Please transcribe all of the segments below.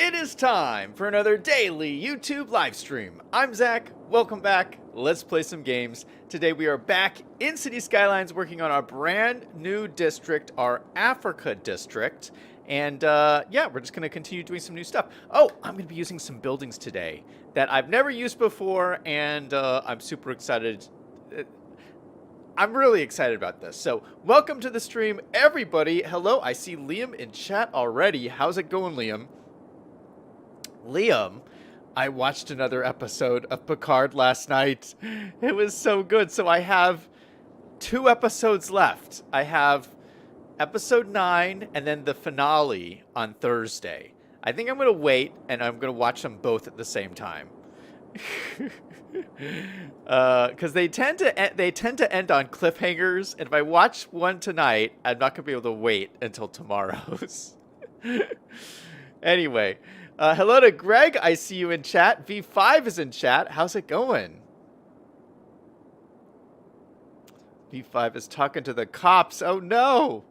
It is time for another daily YouTube live stream. I'm Zach. Welcome back. Let's play some games. Today we are back in City Skylines working on our brand new district, our Africa district. And yeah, we're just going to continue doing some new stuff. Oh, I'm going to be using some buildings today that I've never used before, and I'm super excited. I'm really excited about this. So welcome to the stream, everybody. Hello, I see Liam in chat already. How's it going, Liam? Liam, I watched another episode of Picard last night. It was so good. So I have 2 episodes left. I have episode 9 and then the finale on Thursday. I think I'm going to wait and I'm going to watch them both at the same time. Because they tend to end on cliffhangers, and if I watch one tonight, I'm not gonna be able to wait until tomorrow's. Anyway, hello to Greg. I see you in chat. V5 is in chat. How's it going? V5 is talking to the cops. Oh no!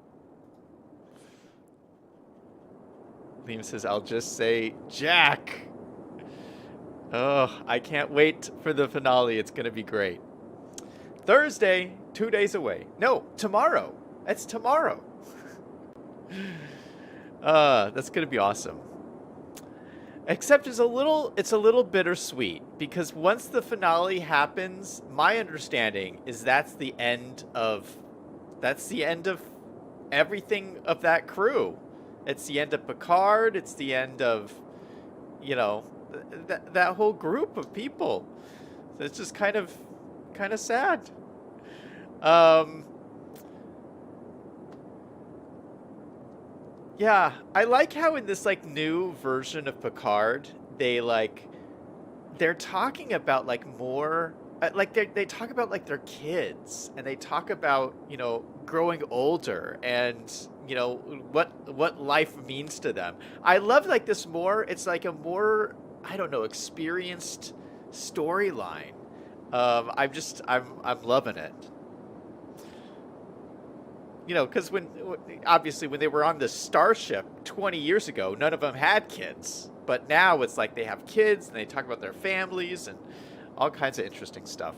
Liam says, "I'll just say Jack." Oh, I can't wait for the finale. It's going to be great. Thursday, 2 days away. No, tomorrow. That's tomorrow. That's going to be awesome. Except it's a little bittersweet because once the finale happens, my understanding is that's the end of everything of that crew. It's the end of Picard. It's the end of, you know, that whole group of people. So it's just kind of sad. Yeah, I like how in this like new version of Picard, they're talking about like more like they talk about like their kids, and they talk about, you know, growing older and, you know, what life means to them. I love like this more, it's like a more, I don't know, experienced storyline. I'm loving it. You know, because obviously when they were on the starship 20 years ago, none of them had kids. But now it's like they have kids and they talk about their families and all kinds of interesting stuff.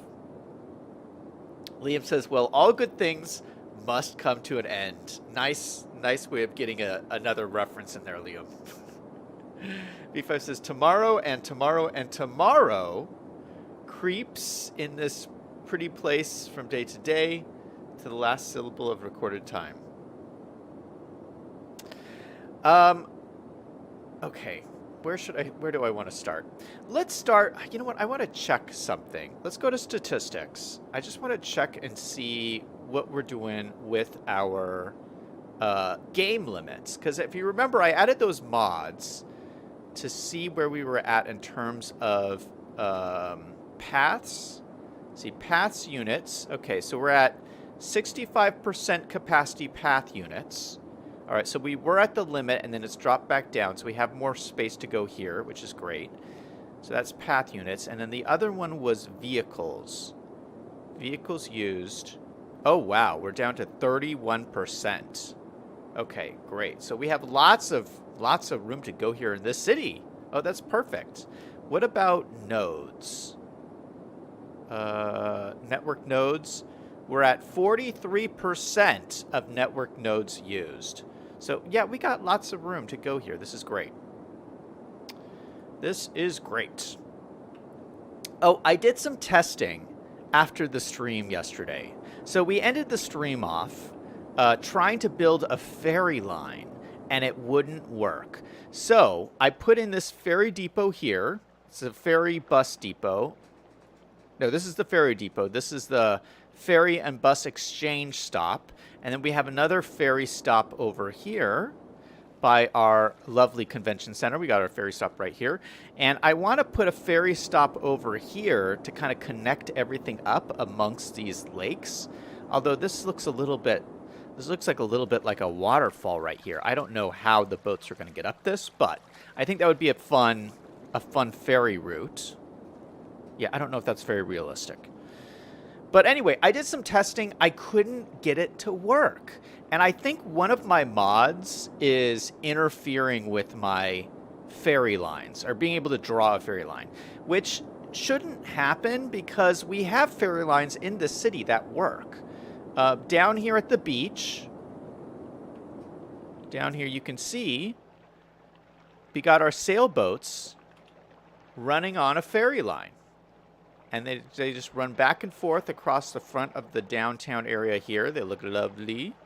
Liam says, well, all good things must come to an end. Nice way of getting another reference in there, Liam. B5 says, tomorrow and tomorrow and tomorrow creeps in this pretty place from day to day to the last syllable of recorded time. Okay, where do I want to start? Let's start, you know what, I want to check something. Let's go to statistics. I just want to check and see what we're doing with our game limits. Because if you remember, I added those mods to see where we were at in terms of paths. See, paths units. Okay, so we're at 65% capacity path units. All right, so we were at the limit, and then it's dropped back down. So we have more space to go here, which is great. So that's path units. And then the other one was vehicles. Vehicles used. Oh, wow, we're down to 31%. Okay, great. So we have lots of room to go here in this city. Oh, that's perfect. What about nodes? Network nodes. We're at 43% of network nodes used. So yeah, we got lots of room to go here. This is great. This is great. Oh, I did some testing after the stream yesterday. So we ended the stream off trying to build a ferry line, and it wouldn't work. So I put in this ferry depot here. It's a ferry bus depot. No, this is the ferry depot. This is the ferry and bus exchange stop. And then we have another ferry stop over here by our lovely convention center. We got our ferry stop right here. And I want to put a ferry stop over here to kind of connect everything up amongst these lakes. Although this looks like a little bit like a waterfall right here. I don't know how the boats are going to get up this, but I think that would be a fun ferry route. Yeah, I don't know if that's very realistic. But anyway, I did some testing. I couldn't get it to work. And I think one of my mods is interfering with my fairy lines, or being able to draw a fairy line, which shouldn't happen because we have fairy lines in the city that work. Down here at the beach, down here you can see we got our sailboats running on a fairy line. And they just run back and forth across the front of the downtown area here. They look lovely.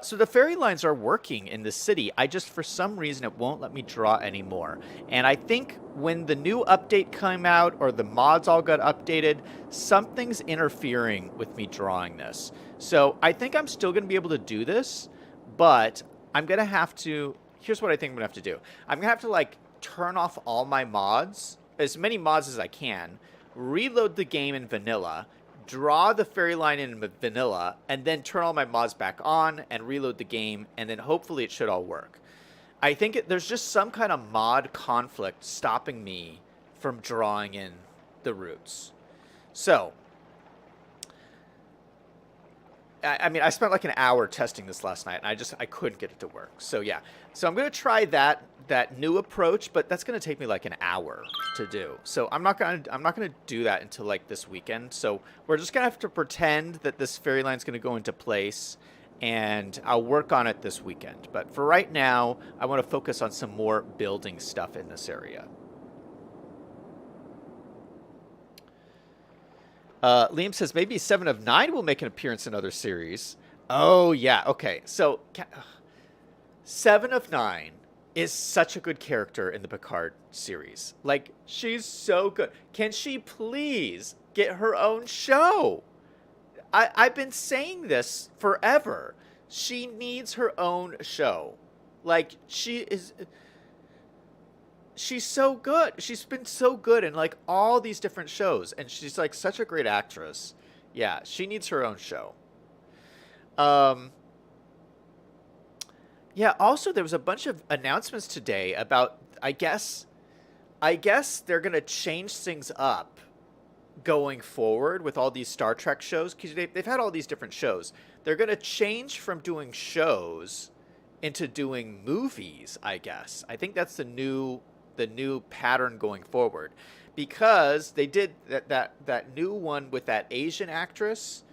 So the fairy lines are working in the city. I just, for some reason, it won't let me draw anymore. And I think when the new update came out, or the mods all got updated, something's interfering with me drawing this. So I think I'm still going to be able to do this, but I'm going to have to... Here's what I think I'm going to have to do. I'm going to have to, like, turn off all my mods, as many mods as I can, reload the game in vanilla, draw the fairy line in vanilla, and then turn all my mods back on and reload the game, and then hopefully it should all work. I think there's just some kind of mod conflict stopping me from drawing in the roots. So, I mean, I spent like an hour testing this last night, and I couldn't get it to work. So yeah, so I'm gonna try that new approach, but that's gonna take me like an hour to do. So I'm not gonna do that until like this weekend. So we're just gonna have to pretend that this fairy line's gonna go into place, and I'll work on it this weekend. But for right now, I want to focus on some more building stuff in this area. Liam says maybe 7 of 9 will make an appearance in other series. Oh, yeah. Okay. So 7 of 9 is such a good character in the Picard series. Like, she's so good. Can she please get her own show? I've been saying this forever. She needs her own show. Like, she's so good. She's been so good in like all these different shows, and she's like such a great actress. Yeah, she needs her own show. Yeah, also there was a bunch of announcements today about, I guess they're going to change things up going forward with all these Star Trek shows, because they've had all these different shows. They're going to change from doing shows into doing movies, I guess. I think that's the new pattern going forward, because they did that new one with that Asian actress.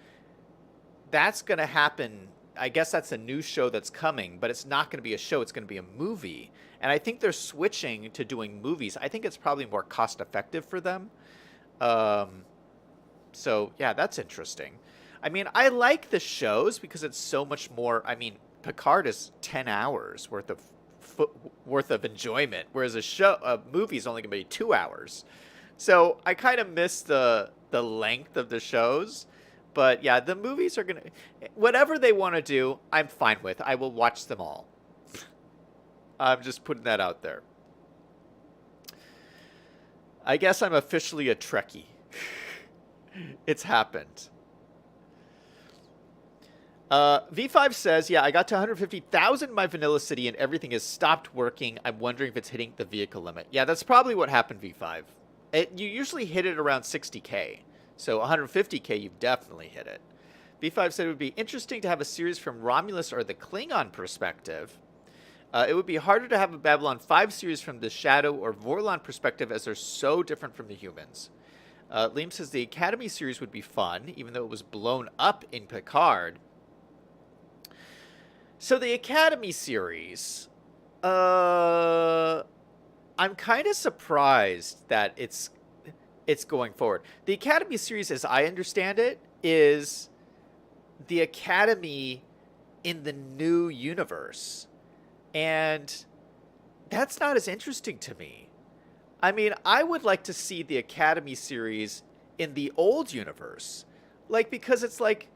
That's going to happen. I guess that's a new show that's coming, but it's not going to be a show. It's going to be a movie. And I think they're switching to doing movies. I think it's probably more cost effective for them. So yeah, that's interesting. I mean, I like the shows because it's so much more. I mean, Picard is 10 hours worth of enjoyment, whereas a movie is only going to be 2 hours. So I kind of miss the length of the shows. But yeah, the movies are going to, whatever they want to do, I'm fine with. I will watch them all. I'm just putting that out there. I guess I'm officially a Trekkie. It's happened. V5 says, yeah, I got to 150,000 in my vanilla city and everything has stopped working. I'm wondering if it's hitting the vehicle limit. Yeah, that's probably what happened, V5. You usually hit it around 60K. So 150K, you've definitely hit it. V5 said it would be interesting to have a series from Romulus or the Klingon perspective. It would be harder to have a Babylon 5 series from the Shadow or Vorlon perspective, as they're so different from the humans. Liam says the Academy series would be fun, even though it was blown up in Picard. So the Academy series, I'm kind of surprised that it's going forward. The Academy series, as I understand it, is the Academy in the new universe. And that's not as interesting to me. I mean, I would like to see the Academy series in the old universe. Like, because it's like,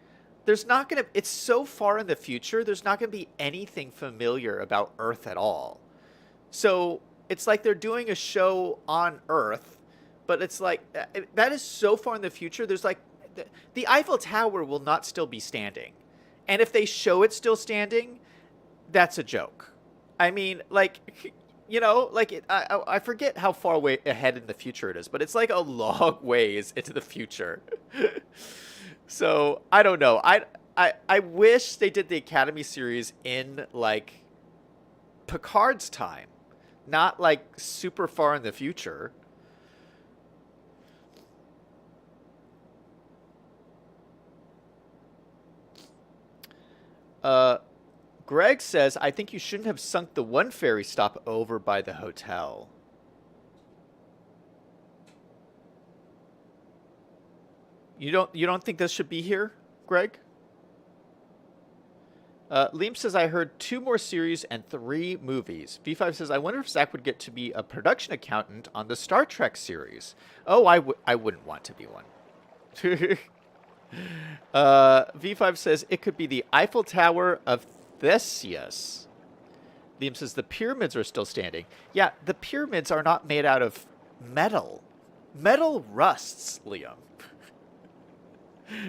it's so far in the future, there's not going to be anything familiar about Earth at all. So it's like they're doing a show on Earth, but it's like, that is so far in the future. There's like, the Eiffel Tower will not still be standing. And if they show it still standing, that's a joke. I mean, like, you know, like, I forget how far away ahead in the future it is, but it's like a long ways into the future. So, I don't know. I wish they did the Academy series in, like, Picard's time. not like super far in the future. Uh, Greg says, I think you shouldn't have sunk the one ferry stop over by the hotel. You don't think this should be here, Greg? Liam says, I heard 2 more series and 3 movies. V5 says, I wonder if Zach would get to be a production accountant on the Star Trek series. Oh, I wouldn't want to be one. V5 says, it could be the Eiffel Tower of Theseus. Liam says, the pyramids are still standing. Yeah, the pyramids are not made out of metal. Metal rusts, Liam.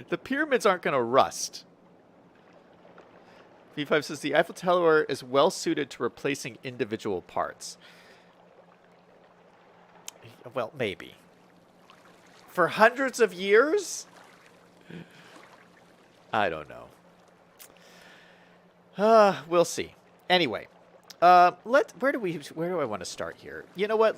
The pyramids aren't going to rust. V5 says the Eiffel Tower is well suited to replacing individual parts. Well, maybe. For hundreds of years? I don't know. We'll see. Anyway, where do I want to start here? You know what?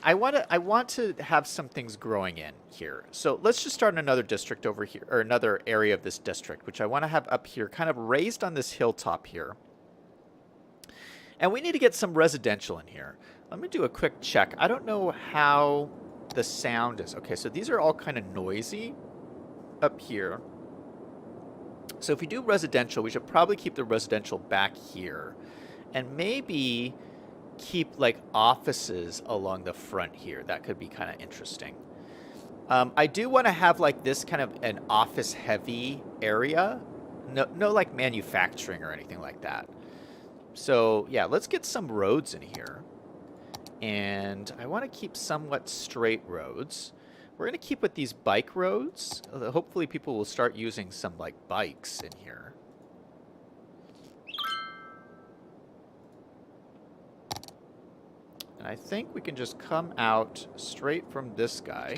I want to have some things growing in here. So let's just start in another district over here, or another area of this district, which I want to have up here, kind of raised on this hilltop here. And we need to get some residential in here. Let me do a quick check. I don't know how the sound is. Okay, so these are all kind of noisy up here. So if we do residential, we should probably keep the residential back here. And maybe keep like offices along the front here. That could be kind of interesting. I do want to have like this kind of an office heavy area. No like manufacturing or anything like that. So yeah, let's get some roads in here. And I want to keep somewhat straight roads. We're going to keep with these bike roads. Hopefully people will start using some like bikes in here. And I think we can just come out straight from this guy.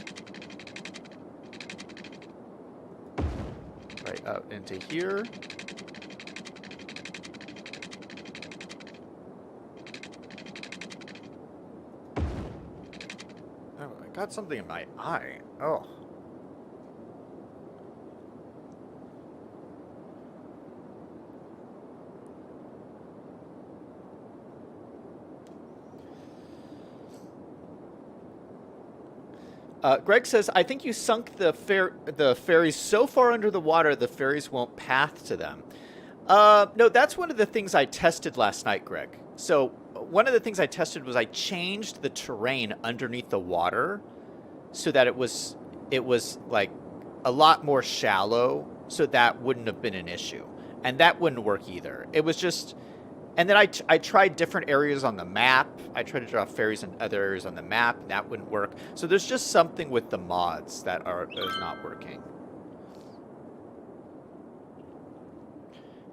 Right out into here. Oh, I got something in my eye. Oh. Greg says, I think you sunk the ferries so far under the water the ferries won't path to them. No, that's one of the things I tested last night, Greg. So one of the things I tested was I changed the terrain underneath the water so that it was like a lot more shallow, so that wouldn't have been an issue. And that wouldn't work either. It was just... And then I tried different areas on the map. I tried to draw ferries in other areas on the map, and that wouldn't work. So there's just something with the mods that is not working.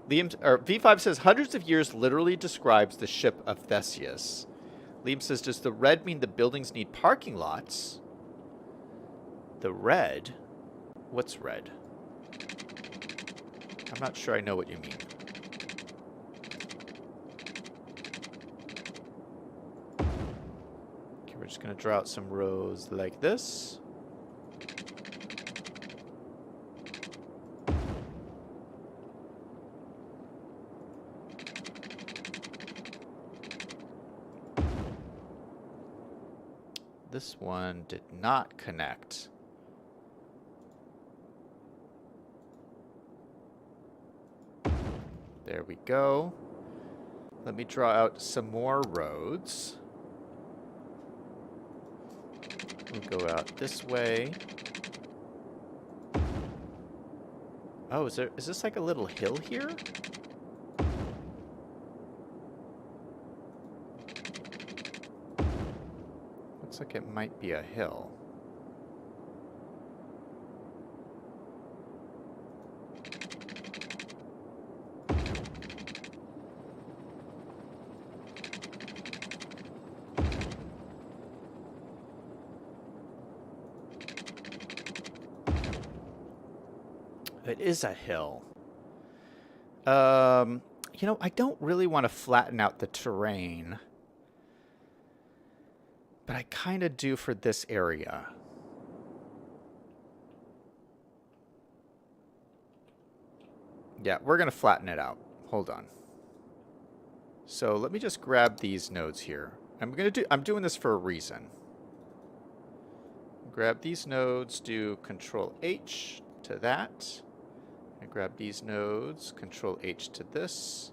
V5 says, hundreds of years literally describes the ship of Theseus. Liam says, does the red mean the buildings need parking lots? The red? What's red? I'm not sure I know what you mean. We're just going to draw out some rows like this. This one did not connect. There we go. Let me draw out some more roads. We'll go out this way. Oh, is this like a little hill here? Looks like it might be a hill. It is a hill. You know, I don't really want to flatten out the terrain. But I kind of do for this area. Yeah, we're going to flatten it out. Hold on. So let me just grab these nodes here. I'm doing this for a reason. Grab these nodes, do Control H to that. And grab these nodes, Control H to this.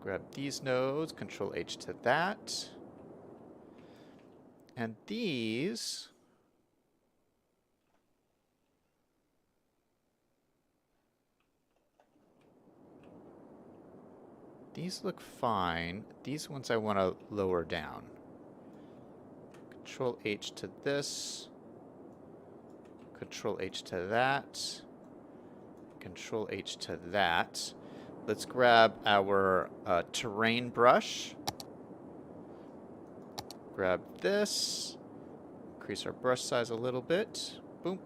Grab these nodes, Control H to that. And these... These look fine. These ones I want to lower down. Control H to this. Control H to that. Control H to that. Let's grab our terrain brush. Grab this. Increase our brush size a little bit. Boom.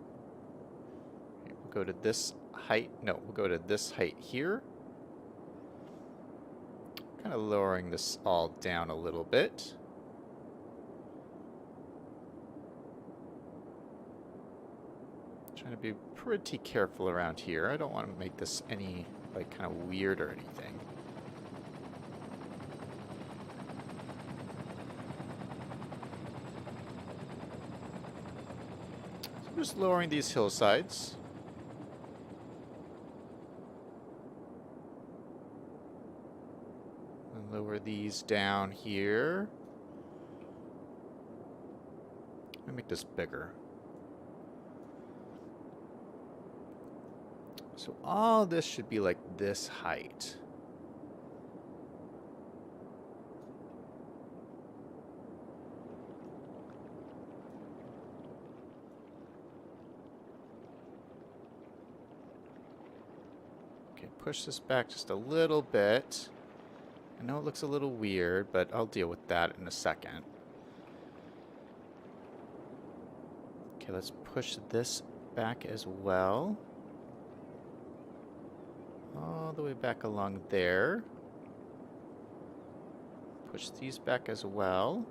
Okay, we'll go to this height. No, we'll go to this height here. Kind of lowering this all down a little bit. Trying to be pretty careful around here. I don't want to make this any, like, kind of weird or anything. So I'm just lowering these hillsides. Lower these down here. Let me make this bigger. So all this should be like this height. Okay, push this back just a little bit. I know it looks a little weird, but I'll deal with that in a second. Okay, let's push this back as well. All the way back along there. Push these back as well.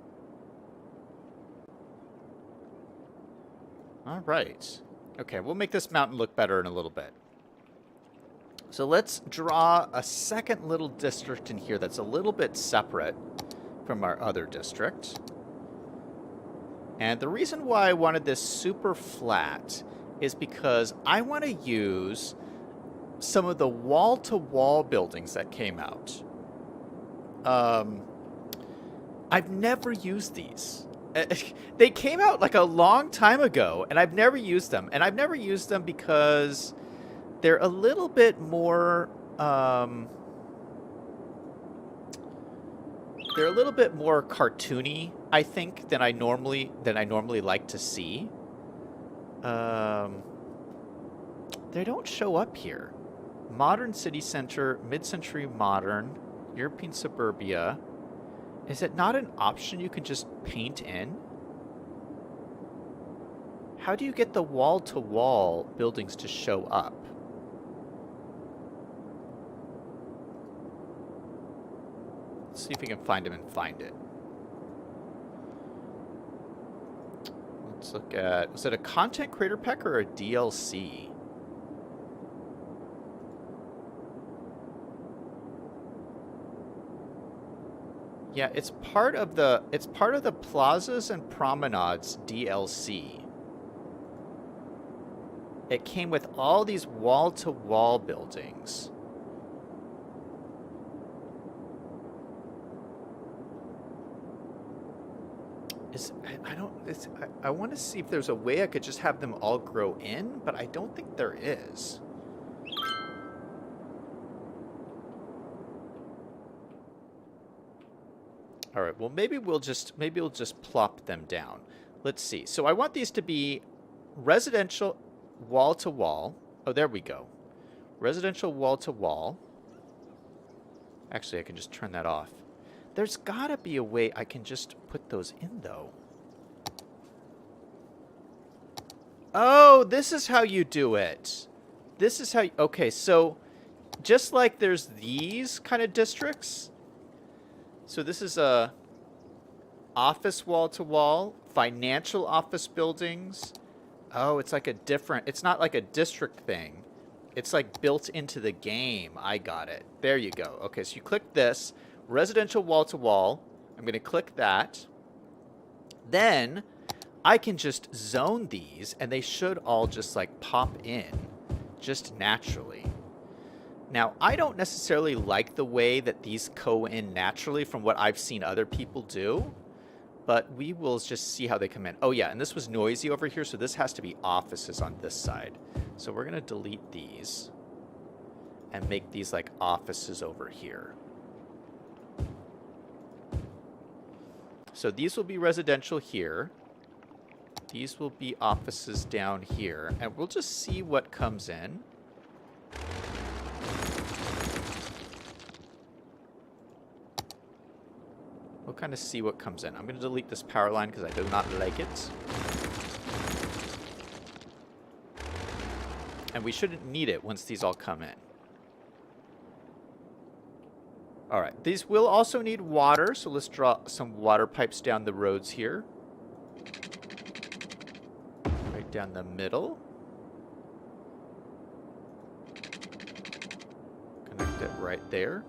All right. Okay, we'll make this mountain look better in a little bit. So let's draw a second little district in here that's a little bit separate from our other district. And the reason why I wanted this super flat is because I want to use some of the wall-to-wall buildings that came out. I've never used these. They came out like a long time ago, and I've never used them. And I've never used them because they're a little bit more cartoony, I think, than I normally like to see. They don't show up here. Modern city center, mid-century modern, European suburbia. Is it not an option you can just paint in? How do you get the wall-to-wall buildings to show up? Let's see if we can find them and find it. Let's look at... Was it a content creator pack or a DLC? Yeah, it's part of the Plazas and Promenades DLC. It came with all these wall-to-wall buildings. I want to see if there's a way I could just have them all grow in, but I don't think there is. All right, well, maybe we'll just plop them down. Let's see. So I want these to be residential wall-to-wall. Oh, there we go. Residential wall-to-wall. Actually, I can just turn that off. There's got to be a way I can just put those in, though. Oh, this is how you do it. This is how... Okay, so just like there's these kind of districts... So this is a office wall-to-wall, financial office buildings. Oh, it's like a different, it's not like a district thing. It's like built into the game. I got it. There you go. Okay, so you click this, residential wall-to-wall. I'm going to click that. Then I can just zone these, and they should all just like pop in just naturally. Now, I don't necessarily like the way that these go in naturally from what I've seen other people do, but we will just see how they come in. Oh yeah, and this was noisy over here, so this has to be offices on this side. So we're going to delete these and make these like offices over here. So these will be residential here. These will be offices down here, and we'll just see what comes in. We'll kind of see what comes in. I'm going to delete this power line because I do not like it. And we shouldn't need it once these all come in. All right, these will also need water, so let's draw some water pipes down the roads here. Right down the middle. Connect it right there.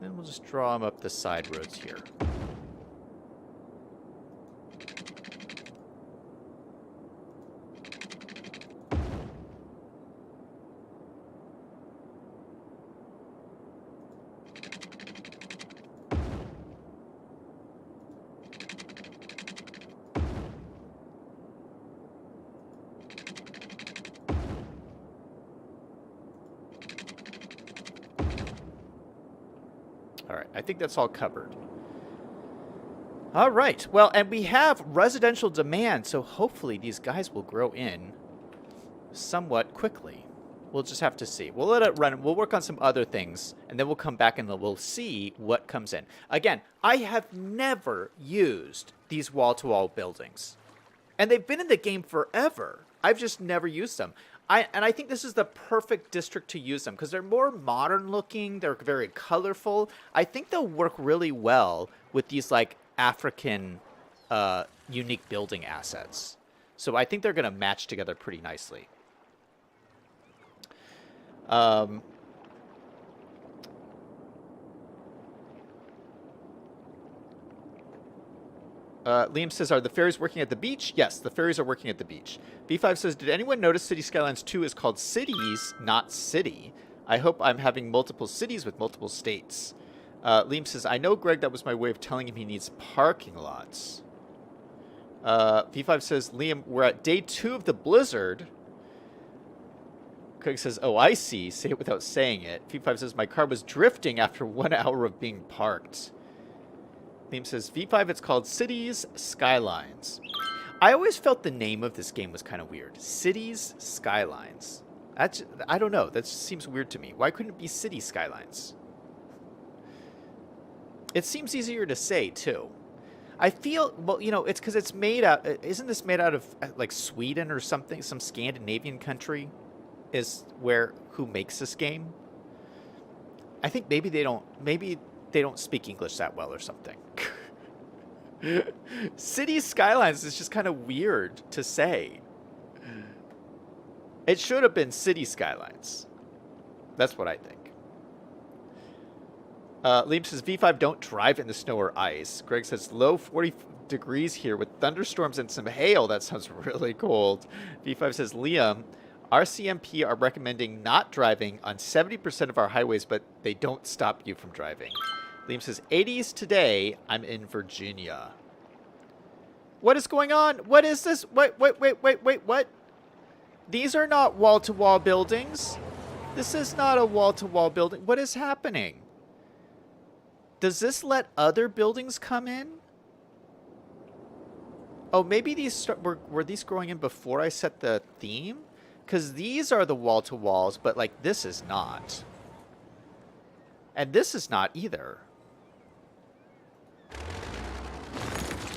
Then we'll just draw them up the side roads here. All right, I think that's all covered. All right, well, and we have residential demand, so hopefully these guys will grow in somewhat quickly. We'll just have to see. We'll let it run. We'll work on some other things, and then we'll come back and we'll see what comes in. Again, I have never used these wall-to-wall buildings, and they've been in the game forever. I've just never used them. And I think this is the perfect district to use them because they're more modern looking. They're very colorful. I think they'll work really well with these like African unique building assets. So I think they're going to match together pretty nicely. Liam says, are the ferries working at the beach? Yes, the ferries are working at the beach. B5 says, did anyone notice City Skylines 2 is called Cities, not City? I hope I'm having multiple cities with multiple states. Liam says, I know, Greg, that was my way of telling him he needs parking lots. V5 says, Liam, we're at day 2 of the blizzard. Craig says, oh, I see. Say it without saying it. V5 says, my car was drifting after 1 hour of being parked. Liam says, V5, it's called Cities Skylines. I always felt the name of this game was kind of weird. Cities Skylines. That's, I don't know. That just seems weird to me. Why couldn't it be City Skylines? It seems easier to say, too. I feel, well, you know, it's because it's made out, isn't this made out of, like, Sweden or something? Some Scandinavian country is who makes this game? I think maybe they don't speak English that well or something. City Skylines is just kind of weird to say. It should have been City Skylines. That's what I think. Liam says, V5, don't drive in the snow or ice. Greg says, low 40 degrees here with thunderstorms and some hail. That sounds really cold. V5 says, Liam, RCMP are recommending not driving on 70% of our highways, but they don't stop you from driving. Liam says, 80s today, I'm in Virginia. What is going on? What is this? Wait, what? These are not wall-to-wall buildings. This is not a wall-to-wall building. What is happening? Does this let other buildings come in? Oh, maybe these were these growing in before I set the theme? Because these are the wall-to-walls, but, like, this is not. And this is not either.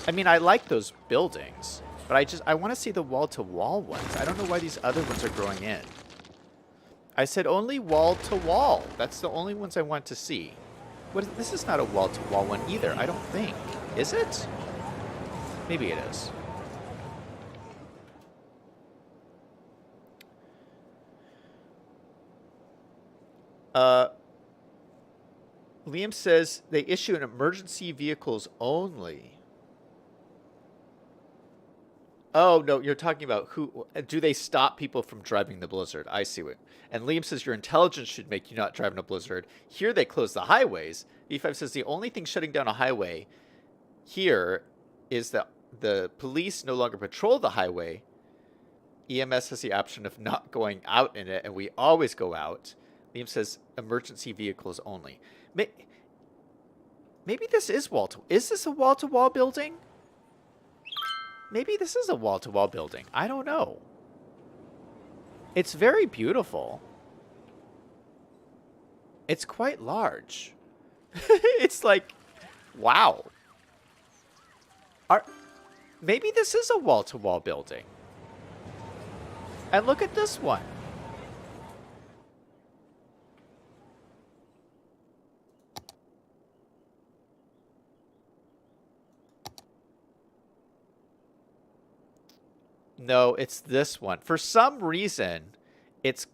I mean, I like those buildings, but I want to see the wall-to-wall ones. I don't know why these other ones are growing in. I said only wall-to-wall. That's the only ones I want to see. This is not a wall-to-wall one either, I don't think. Is it? Maybe it is. Liam says they issue in emergency vehicles only. Oh, no, you're talking about who... Do they stop people from driving the blizzard? I see what... And Liam says your intelligence should make you not drive in a blizzard. Here they close the highways. V5 says the only thing shutting down a highway here is that the police no longer patrol the highway. EMS has the option of not going out in it, and we always go out. Liam says emergency vehicles only. Maybe this is wall-to... Is this a wall-to-wall building? Maybe this is a wall-to-wall building. I don't know. It's very beautiful. It's quite large. It's like, wow. Maybe this is a wall-to-wall building. And look at this one. No, it's this one. For some reason, it's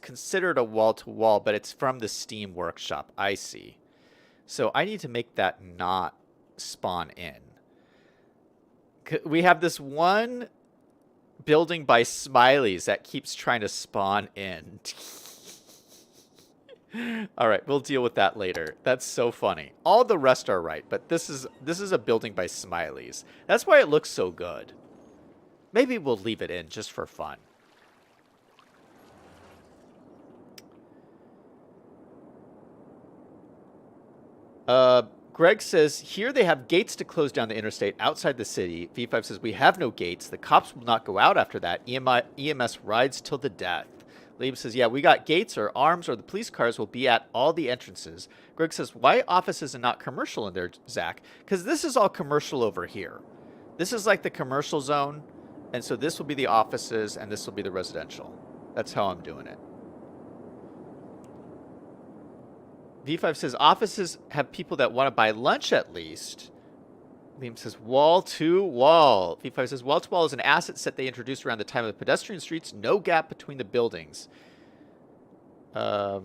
considered a wall-to-wall, but it's from the Steam Workshop. I see. So I need to make that not spawn in. We have this one building by Smileys that keeps trying to spawn in. All right, we'll deal with that later. That's so funny. All the rest are right, but this is a building by Smileys. That's why it looks so good. Maybe we'll leave it in just for fun. Greg says, here they have gates to close down the interstate outside the city. V5 says, we have no gates. The cops will not go out after that. EMS rides till the death. Liam says, yeah, we got gates or arms or the police cars will be at all the entrances. Greg says, why offices and not commercial in there, Zach? Because this is all commercial over here. This is like the commercial zone. And so this will be the offices, and this will be the residential. That's how I'm doing it. V5 says, offices have people that want to buy lunch at least. Liam says, wall to wall. V5 says, wall to wall is an asset set they introduced around the time of the pedestrian streets. No gap between the buildings. V5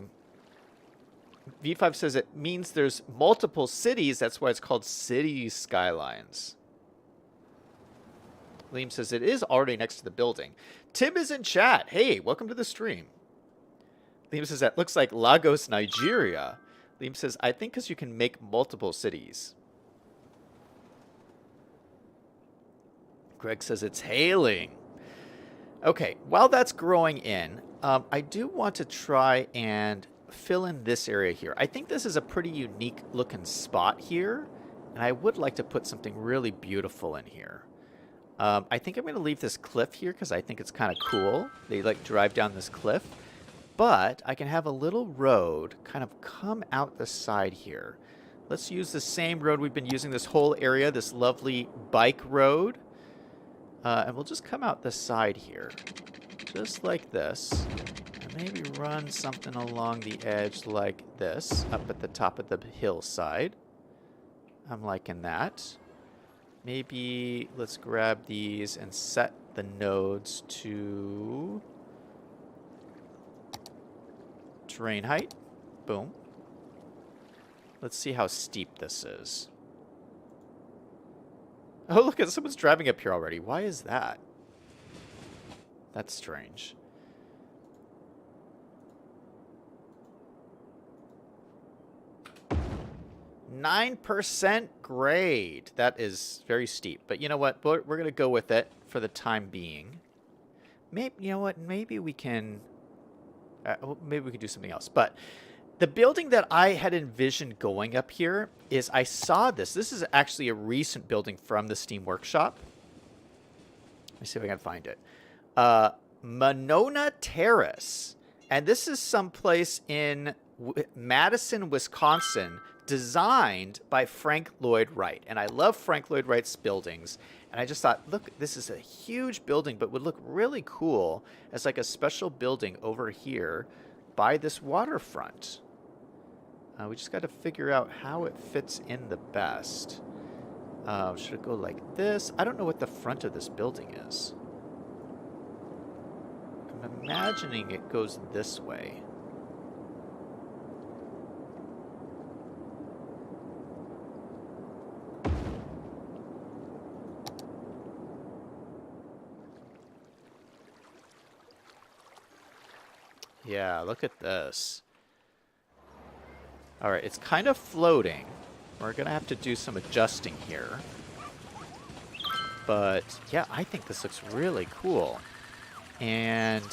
says it means there's multiple cities. That's why it's called City Skylines. Liam says it is already next to the building. Tim is in chat. Hey, welcome to the stream. Liam says that looks like Lagos, Nigeria. Liam says, I think because you can make multiple cities. Greg says it's hailing. Okay, while that's growing in, I do want to try and fill in this area here. I think this is a pretty unique looking spot here, and I would like to put something really beautiful in here. I think I'm going to leave this cliff here because I think it's kind of cool. They like drive down this cliff. But I can have a little road kind of come out the side here. Let's use the same road we've been using this whole area, this lovely bike road. And we'll just come out the side here, just like this. And maybe run something along the edge like this, up at the top of the hillside. I'm liking that. Maybe let's grab these and set the nodes to terrain height. Boom. Let's see how steep this is. Oh, look, someone's driving up here already. Why is that? That's strange. 9% grade. That is very steep. But you know what? We're going to go with it for the time being. Maybe, you know what? Maybe we can do something else. But the building that I had envisioned going up here is, I saw this. This is actually a recent building from the Steam Workshop. Let me see if I can find it. Monona Terrace. And this is someplace in Madison, Wisconsin, designed by Frank Lloyd Wright. And I love Frank Lloyd Wright's buildings. And I just thought, look, this is a huge building, but would look really cool as like a special building over here by this waterfront. We just got to figure out how it fits in the best. Should it go like this? I don't know what the front of this building is. I'm imagining it goes this way. Yeah, look at this. All right, it's kind of floating. We're going to have to do some adjusting here. But yeah, I think this looks really cool. And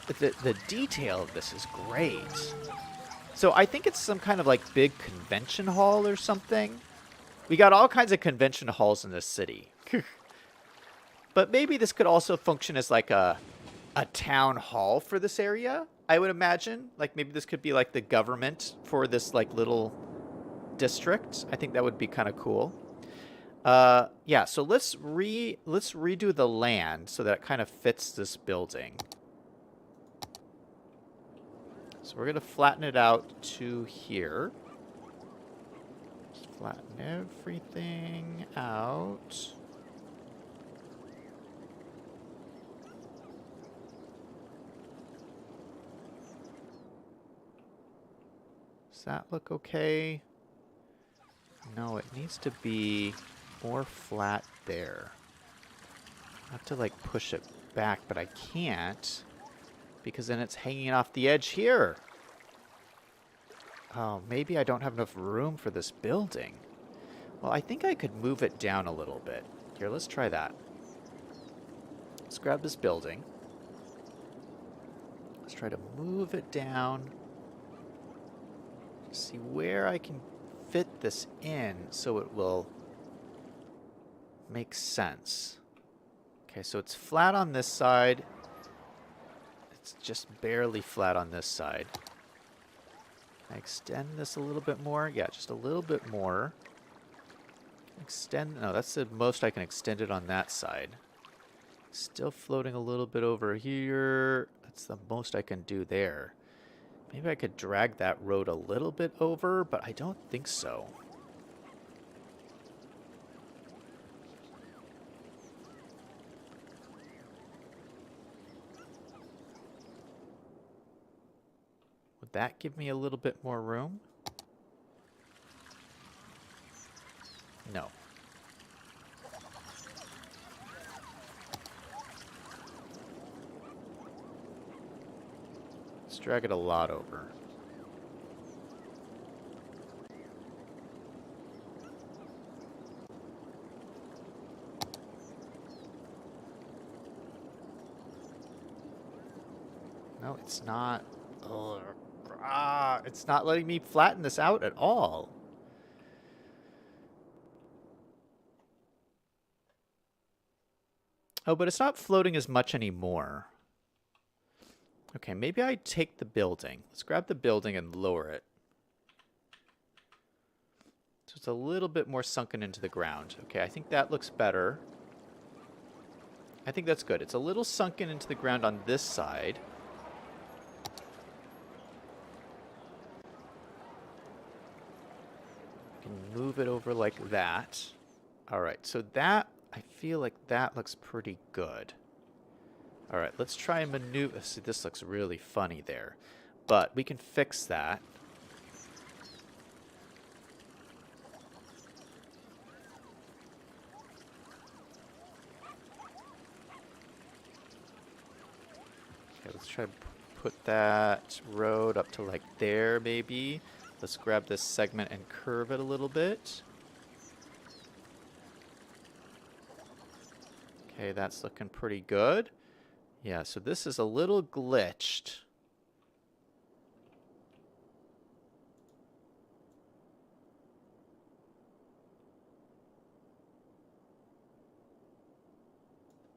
the detail of this is great. So I think it's some kind of like big convention hall or something. We got all kinds of convention halls in this city. But maybe this could also function as like a town hall for this area, I would imagine. Like maybe this could be like the government for this like little district. I think that would be kind of cool. Yeah, so let's redo the land so that it kind of fits this building. So we're going to flatten it out to here. Just flatten everything out. Does that look okay? No, it needs to be more flat there. I have to like push it back, but I can't because then it's hanging off the edge here. Oh, maybe I don't have enough room for this building. Well, I think I could move it down a little bit. Here, let's try that. Let's grab this building. Let's try to move it down. See where I can fit this in so it will make sense. Okay, so it's flat on this side. It's just barely flat on this side. I extend this a little bit more. Yeah, just a little bit more. Extend. No, that's the most I can extend it on that side. Still floating a little bit over here. That's the most I can do there. Maybe I could drag that road a little bit over, but I don't think so. Would that give me a little bit more room? No. Let's drag it a lot over. No, it's not. Ugh. It's not letting me flatten this out at all. Oh, but it's not floating as much anymore. Okay, maybe I take the building. Let's grab the building and lower it. So it's a little bit more sunken into the ground. Okay, I think that looks better. I think that's good. It's a little sunken into the ground on this side. Move it over like that. All right, so that, I feel like that looks pretty good. All right, let's try and maneuver. See, this looks really funny there, but we can fix that. Okay, let's try to put that road up to like there, maybe. Let's grab this segment and curve it a little bit. Okay, that's looking pretty good. Yeah, so this is a little glitched.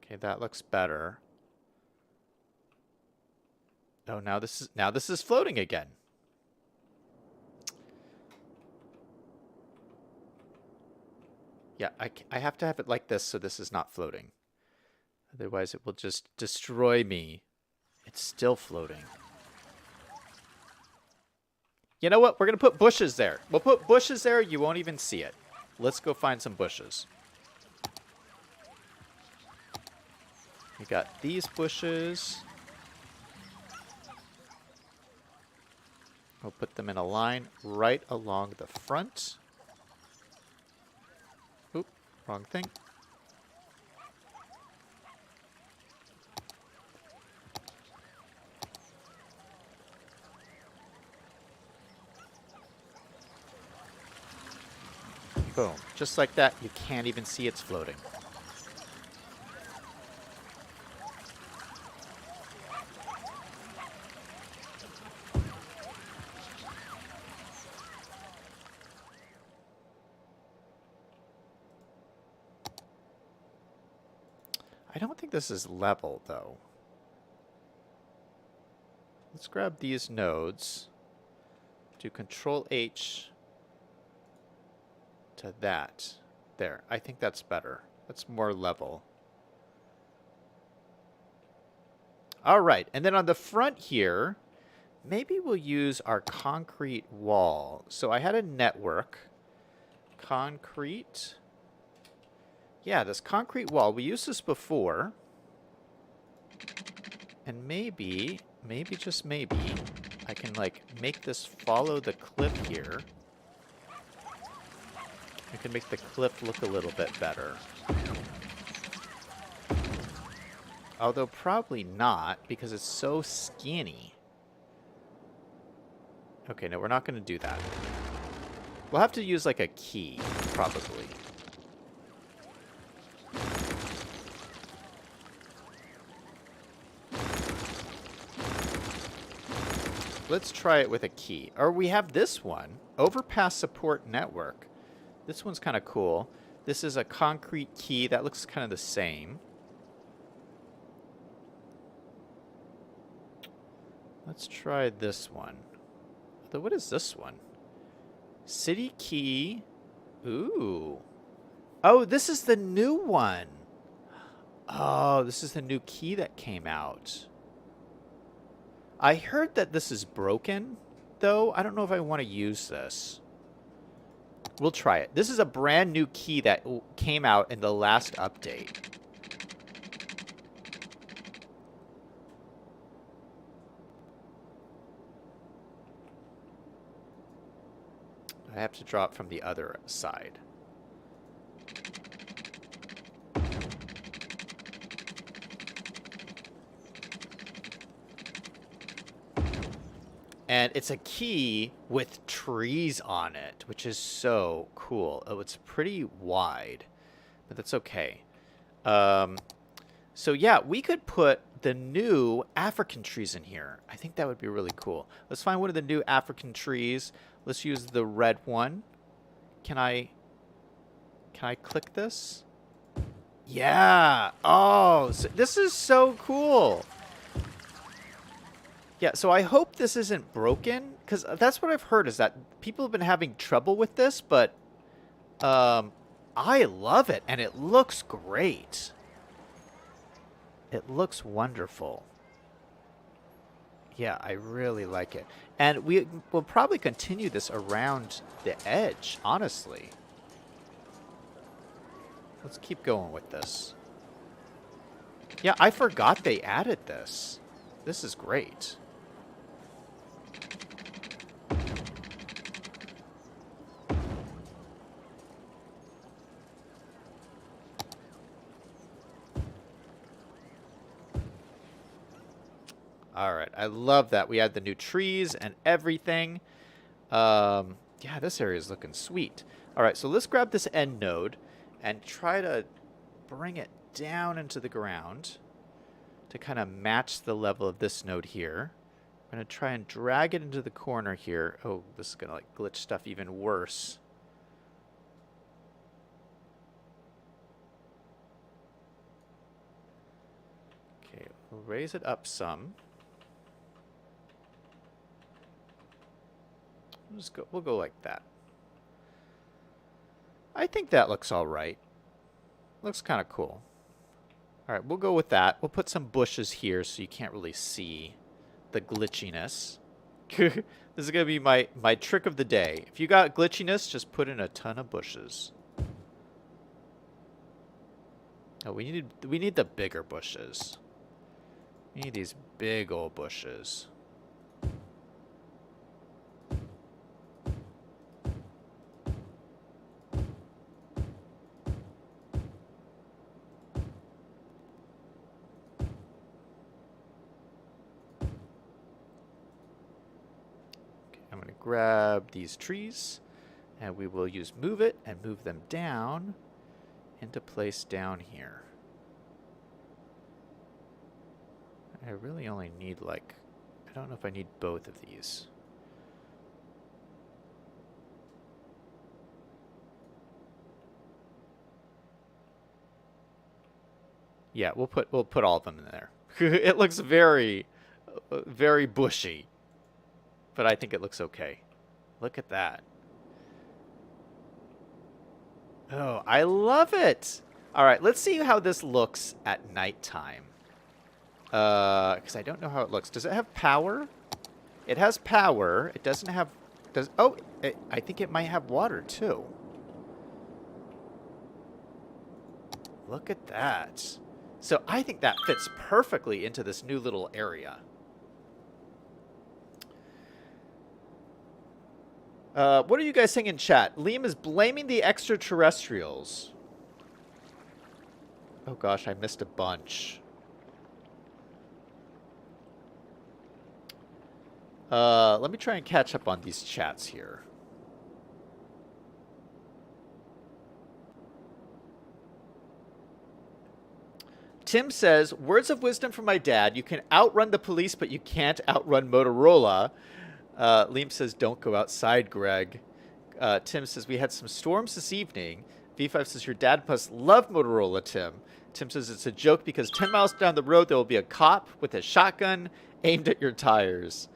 Okay, that looks better. Oh, now this is floating again. Yeah, I have to have it like this so this is not floating. Otherwise it will just destroy me. It's still floating. You know what? We're going to put bushes there. We'll put bushes there. You won't even see it. Let's go find some bushes. We got these bushes. We'll put them in a line right along the front. Oop, wrong thing. Boom. Just like that, you can't even see it's floating. I don't think this is level, though. Let's grab these nodes. Do Control H to that. There. I think that's better. That's more level. All right. And then on the front here, maybe we'll use our concrete wall. So I had a network. Concrete. Yeah, this concrete wall. We used this before. And maybe, just maybe, I can, like, make this follow the cliff here. I can make the cliff look a little bit better. Although probably not, because it's so skinny. Okay, no, we're not going to do that. We'll have to use, like, a key, probably. Let's try it with a key. Or we have this one, Overpass Support Network. This one's kind of cool. This is a concrete key that looks kind of the same. Let's try this one. Although, what is this one? City key. Ooh. Oh, this is the new one. Oh, this is the new key that came out. I heard that this is broken, though. I don't know if I want to use this. We'll try it. This is a brand new key that came out in the last update. I have to draw it from the other side. And it's a key with trees on it, which is so cool. Oh, it's pretty wide, but that's okay. So yeah, we could put the new African trees in here. I think that would be really cool. Let's find one of the new African trees. Let's use the red one. Can I click this? Yeah. Oh, so this is so cool. Yeah, so I hope this isn't broken, because that's what I've heard, is that people have been having trouble with this, but I love it, and it looks great. It looks wonderful. Yeah, I really like it. And we will probably continue this around the edge, honestly. Let's keep going with this. Yeah, I forgot they added this. This is great. All right, I love that. We had the new trees and everything. Yeah, this area is looking sweet. All right, so let's grab this end node and try to bring it down into the ground to kind of match the level of this node here. I'm going to try and drag it into the corner here. Oh, this is going to like glitch stuff even worse. Okay, we'll raise it up some. We'll go like that. I think that looks all right. Looks kind of cool. All right, we'll go with that. We'll put some bushes here so you can't really see the glitchiness. This is going to be my trick of the day. If you got glitchiness, just put in a ton of bushes. Oh, we need the bigger bushes. We need these big old bushes. I'm going to grab these trees, and we will use move it and move them down into place down here. I really only need I don't know if I need both of these. Yeah, we'll put all of them in there. It looks very bushy. But I think it looks okay. Look at that. Oh, I love it. All right, let's see how this looks at nighttime. Because I don't know how it looks. Does it have power? It has power. It doesn't have... I think it might have water, too. Look at that. So I think that fits perfectly into this new little area. What are you guys saying in chat? Liam is blaming the extraterrestrials. Oh gosh, I missed a bunch. Let me try and catch up on these chats here. Tim says, words of wisdom from my dad. You can outrun the police, but you can't outrun Motorola. Liam says, don't go outside, Greg. Tim says, we had some storms this evening. V5 says, your dad must love Motorola, Tim. Tim says, it's a joke because 10 miles down the road, there will be a cop with a shotgun aimed at your tires.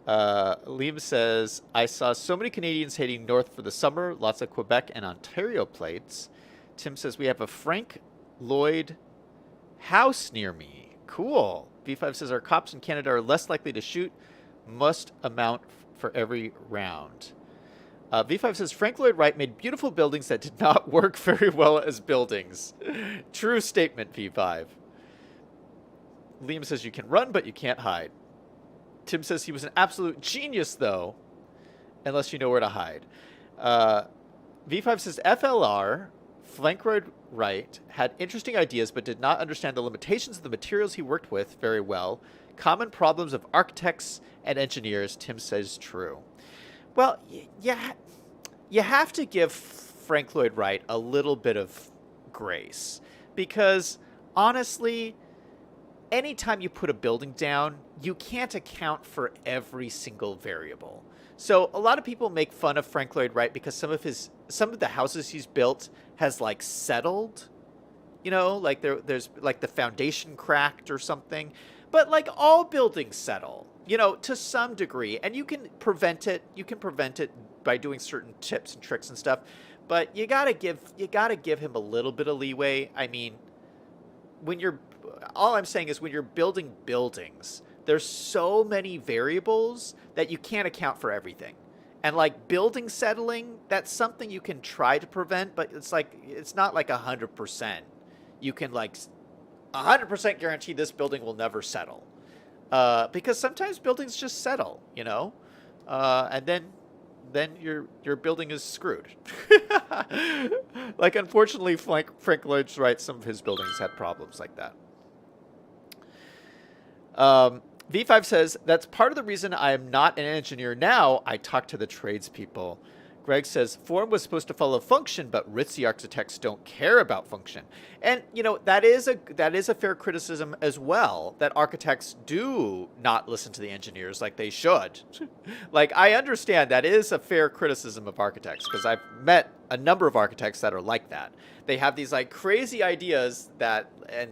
Liam says, I saw so many Canadians heading north for the summer. Lots of Quebec and Ontario plates. Tim says, we have a Frank Lloyd house near me. Cool. V5 says, our cops in Canada are less likely to shoot. Must amount for every round. V5 says, Frank Lloyd Wright made beautiful buildings that did not work very well as buildings. True statement, V5. Liam says, you can run, but you can't hide. Tim says, he was an absolute genius, though, unless you know where to hide. V5 says, FLR, Frank Lloyd Wright, had interesting ideas, but did not understand the limitations of the materials he worked with very well. Common problems of architects and engineers, Tim says, true. Well, you have to give Frank Lloyd Wright a little bit of grace. Because, honestly, anytime you put a building down, you can't account for every single variable. So a lot of people make fun of Frank Lloyd Wright because some of the houses he's built has settled, like there's like the foundation cracked or something. But all buildings settle, to some degree, and you can prevent it. You can prevent it by doing certain tips and tricks and stuff. But you gotta give him a little bit of leeway. I mean, all I'm saying is when you're building buildings, there's so many variables that you can't account for everything. And building settling, that's something you can try to prevent, but it's not 100%. You can 100% guarantee this building will never settle. Because sometimes buildings just settle, and then your building is screwed. Unfortunately, Frank Lloyd Wright, some of his buildings had problems like that. V5 says, that's part of the reason I am not an engineer now. I talk to the tradespeople. Greg says, form was supposed to follow function, but ritzy architects don't care about function. And, that is a fair criticism as well, that architects do not listen to the engineers like they should. I understand that is a fair criticism of architects, because I've met a number of architects that are like that. They have these crazy ideas and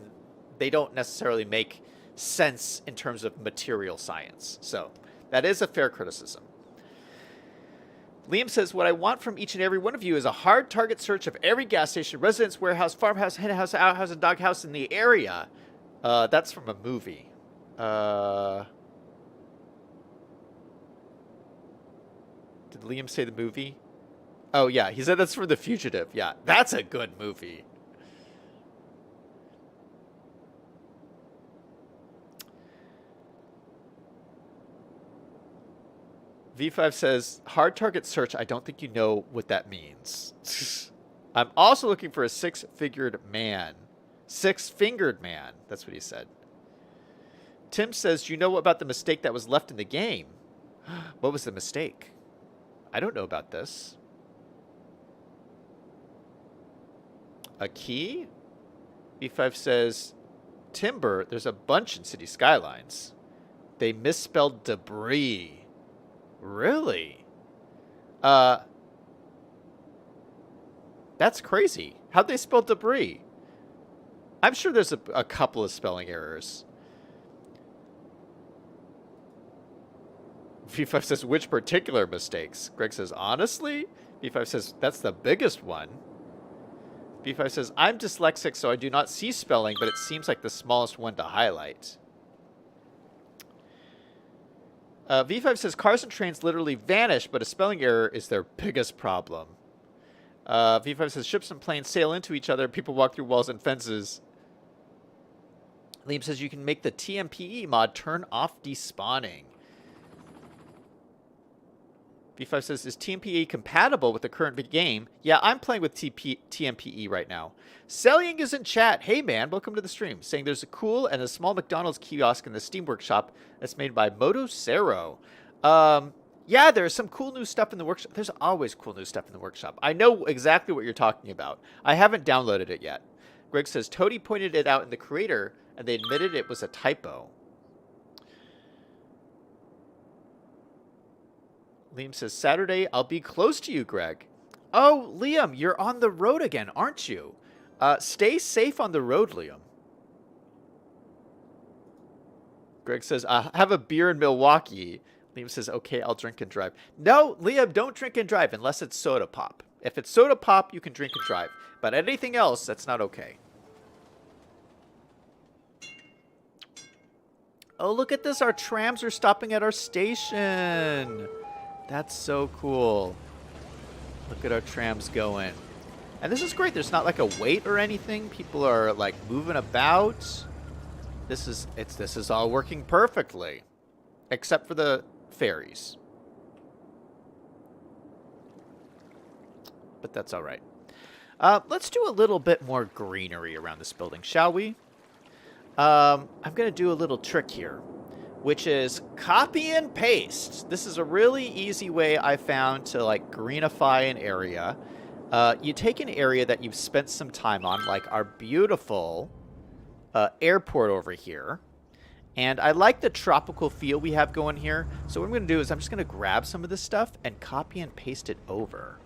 they don't necessarily make sense in terms of material science. So that is a fair criticism. Liam says, what I want from each and every one of you is a hard target search of every gas station, residence, warehouse, farmhouse, henhouse, outhouse, and doghouse in the area. That's from a movie. Did Liam say the movie? Oh, yeah. He said that's from The Fugitive. Yeah, that's a good movie. V5 says, hard target search. I don't think you know what that means. I'm also looking for a six-fingered man. Six-fingered man. That's what he said. Tim says, do you know about the mistake that was left in the game? What was the mistake? I don't know about this. A key? V5 says, timber, there's a bunch in City Skylines. They misspelled debris. Really? That's crazy. How'd they spell debris? I'm sure there's a couple of spelling errors. V5 says, which particular mistakes? Greg says, honestly? V5 says, that's the biggest one. V5 says, I'm dyslexic, so I do not see spelling, but it seems like the smallest one to highlight. V5 says, cars and trains literally vanish, but a spelling error is their biggest problem. V5 says, ships and planes sail into each other. People walk through walls and fences. Liam says, you can make the TMPE mod turn off despawning. V5 says, is TMPE compatible with the current game? Yeah, I'm playing with TMPE right now. Selling is in chat. Hey, man, welcome to the stream. Saying there's a cool and a small McDonald's kiosk in the Steam Workshop that's made by Motocero. Yeah, there's some cool new stuff in the workshop. There's always cool new stuff in the workshop. I know exactly what you're talking about. I haven't downloaded it yet. Greg says, Toady pointed it out in the creator, and they admitted it was a typo. Liam says, Saturday, I'll be close to you, Greg. Oh, Liam, you're on the road again, aren't you? Stay safe on the road, Liam. Greg says, have a beer in Milwaukee. Liam says, okay, I'll drink and drive. No, Liam, don't drink and drive unless it's soda pop. If it's soda pop, you can drink and drive. But anything else, that's not okay. Oh, look at this. Our trams are stopping at our station. That's so cool. Look at our trams going. And this is great. There's not like a wait or anything. People are like moving about. This is all working perfectly. Except for the ferries. But that's all right. Let's do a little bit more greenery around this building, shall we? I'm going to do a little trick here, which is copy and paste. This is a really easy way I found to like greenify an area. You take an area that you've spent some time on, like our beautiful airport over here. And I like the tropical feel we have going here. So what I'm going to do is I'm just going to grab some of this stuff and copy and paste it over.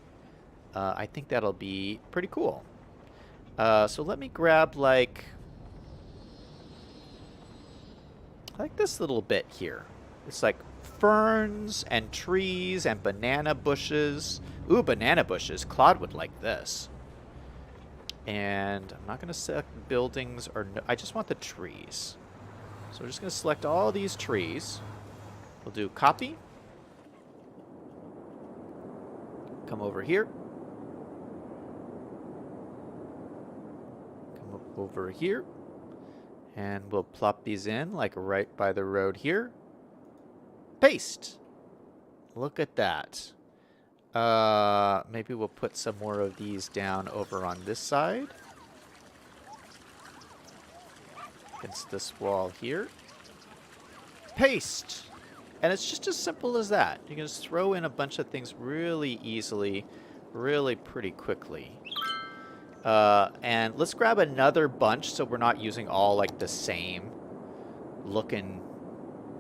I think that'll be pretty cool. So let me grab like this little bit here. It's like ferns and trees and banana bushes. Ooh, banana bushes. Claude would like this. And I'm not going to select buildings or no, I just want the trees. So we're just going to select all these trees. We'll do copy. Come over here. Come over here. And we'll plop these in like right by the road here. Paste. Look at that. Maybe we'll put some more of these down over on this side. Against this wall here. Paste. And it's just as simple as that. You can just throw in a bunch of things really easily, really pretty quickly. And let's grab another bunch so we're not using all like the same looking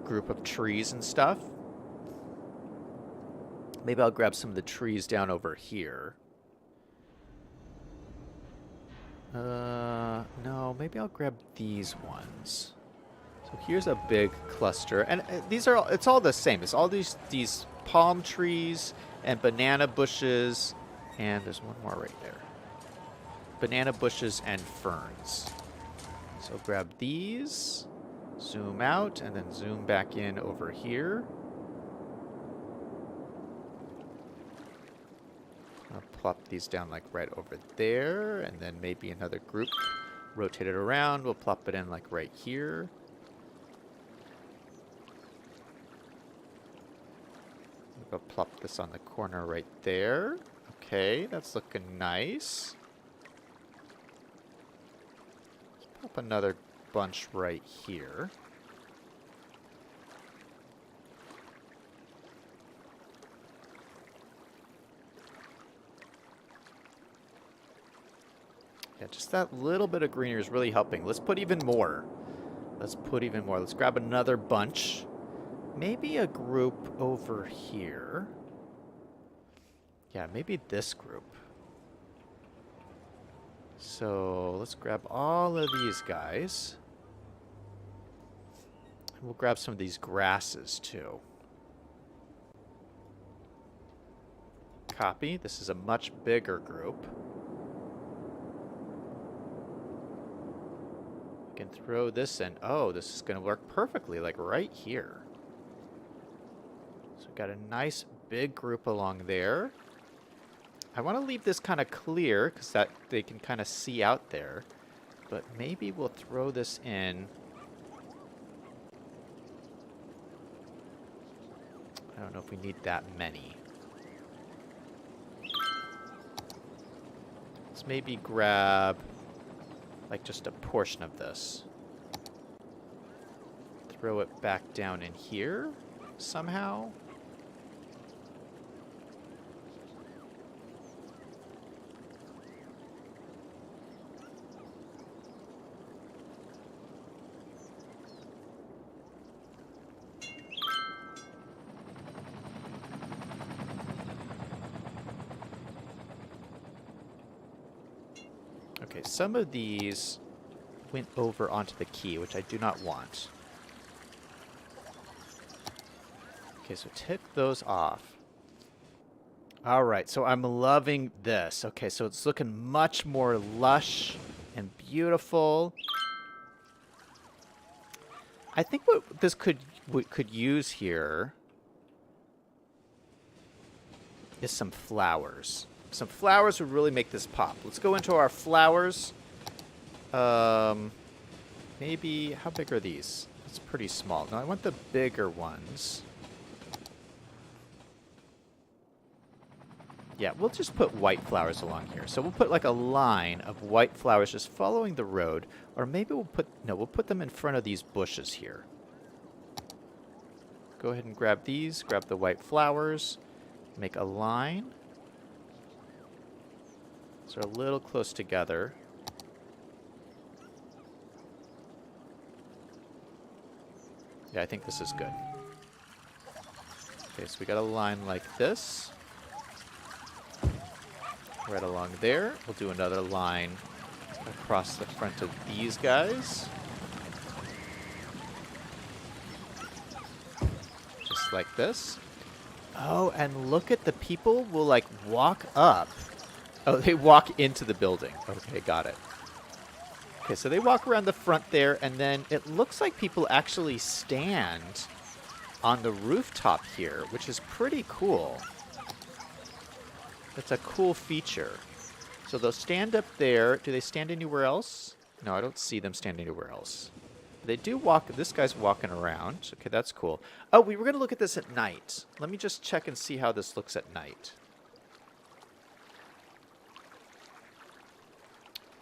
group of trees and stuff. Maybe I'll grab some of the trees down over here. No, maybe I'll grab these ones. So here's a big cluster, and these are it's all the same. It's all these palm trees and banana bushes, and there's one more right there. Banana bushes and ferns. So grab these, zoom out, and then zoom back in over here. plop these down like right over there, and then maybe another group. Rotate it around. We'll plop it in like right here. We'll go plop this on the corner right there. Okay, that's looking nice. Let's pop another bunch right here. Yeah, just that little bit of greenery is really helping. Let's put even more. Let's put even more. Let's grab another bunch. Maybe a group over here. Yeah, maybe this group. So let's grab all of these guys. And we'll grab some of these grasses too. Copy. This is a much bigger group. We can throw this in. Oh, this is going to work perfectly, like right here. So we've got a nice big group along there. I want to leave this kind of clear because that they can kind of see out there. But maybe we'll throw this in. I don't know if we need that many. Let's maybe grab like just a portion of this. Throw it back down in here somehow. Okay, some of these went over onto the key, which I do not want. Okay, so take those off. All right, so I'm loving this. Okay, so it's looking much more lush and beautiful. I think what this could use here is some flowers. Some flowers would really make this pop. Let's go into our flowers. Maybe, how big are these? It's pretty small. No, I want the bigger ones. Yeah, we'll just put white flowers along here. So we'll put like a line of white flowers just following the road. Or maybe we'll put them in front of these bushes here. Go ahead and grab these. Grab the white flowers. Make a line. So they're a little close together. Yeah, I think this is good. Okay, so we got a line like this. Right along there. We'll do another line across the front of these guys. Just like this. Oh, and look at the people will like walk up. Oh, they walk into the building. Okay, got it. Okay, so they walk around the front there, and then it looks like people actually stand on the rooftop here, which is pretty cool. It's a cool feature. So they'll stand up there. Do they stand anywhere else? No, I don't see them stand anywhere else. They do walk. This guy's walking around. Okay, that's cool. Oh, we were going to look at this at night. Let me just check and see how this looks at night.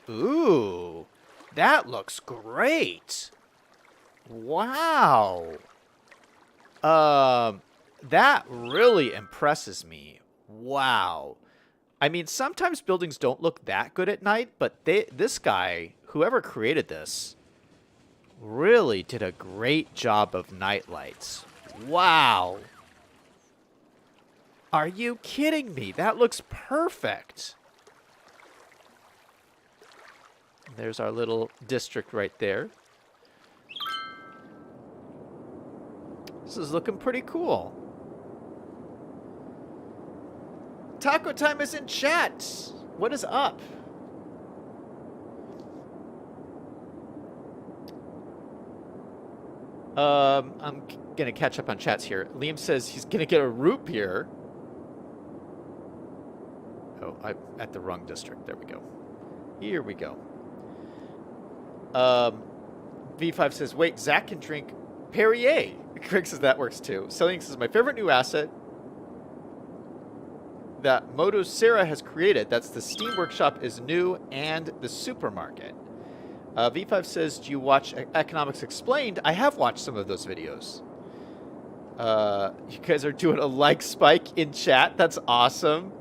Ooh, that looks great. Wow. That really impresses me. Wow. I mean, sometimes buildings don't look that good at night, but this guy, whoever created this, really did a great job of night lights. Wow. Are you kidding me? That looks perfect. There's our little district right there. This is looking pretty cool. Taco Time is in chat. What is up? I'm gonna catch up on chats here. Liam says he's gonna get a root beer. Oh, I'm at the wrong district. There we go. Here we go. V5 says, wait, Zach can drink Perrier. Craig says that works too. Selling says, my favorite new asset that Moto Sarah has created, that's the Steam Workshop, is new, and the supermarket. V5 says, do you watch Economics Explained? I have watched some of those videos. You guys are doing a like spike in chat. That's awesome.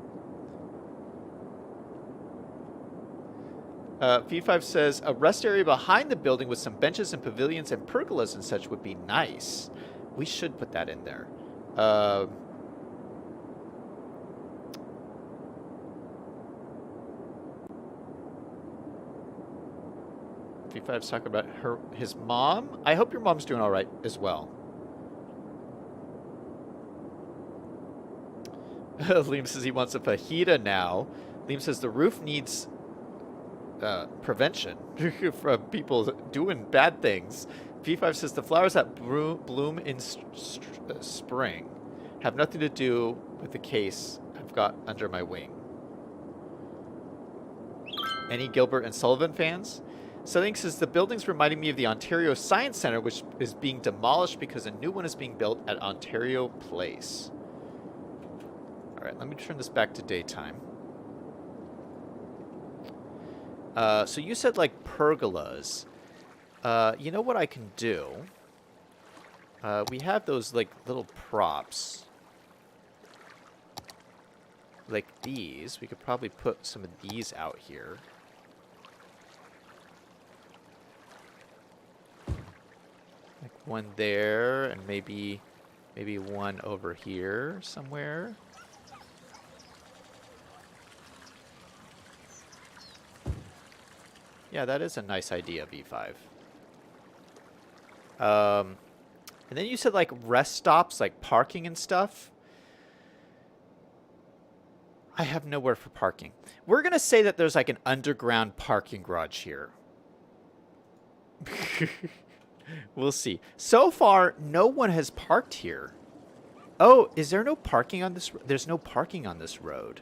V5 says, a rest area behind the building with some benches and pavilions and pergolas and such would be nice. We should put that in there. V5's talking about his mom. I hope your mom's doing all right as well. Liam says he wants a fajita now. Liam says the roof needs prevention from people doing bad things. V5 says the flowers that bloom in spring have nothing to do with the case I've got under my wing. Any Gilbert and Sullivan fans? Selling says the building's reminding me of the Ontario Science Centre, which is being demolished because a new one is being built at Ontario Place. All right, let me turn this back to daytime. So you said like pergolas. You know what I can do? We have those like little props. Like these. We could probably put some of these out here. Like one there and maybe one over here somewhere. Yeah, that is a nice idea, V5. And then you said like rest stops, like parking and stuff. I have nowhere for parking. We're going to say that there's like an underground parking garage here. We'll see. So far, no one has parked here. Oh, is there no parking on this? There's no parking on this road.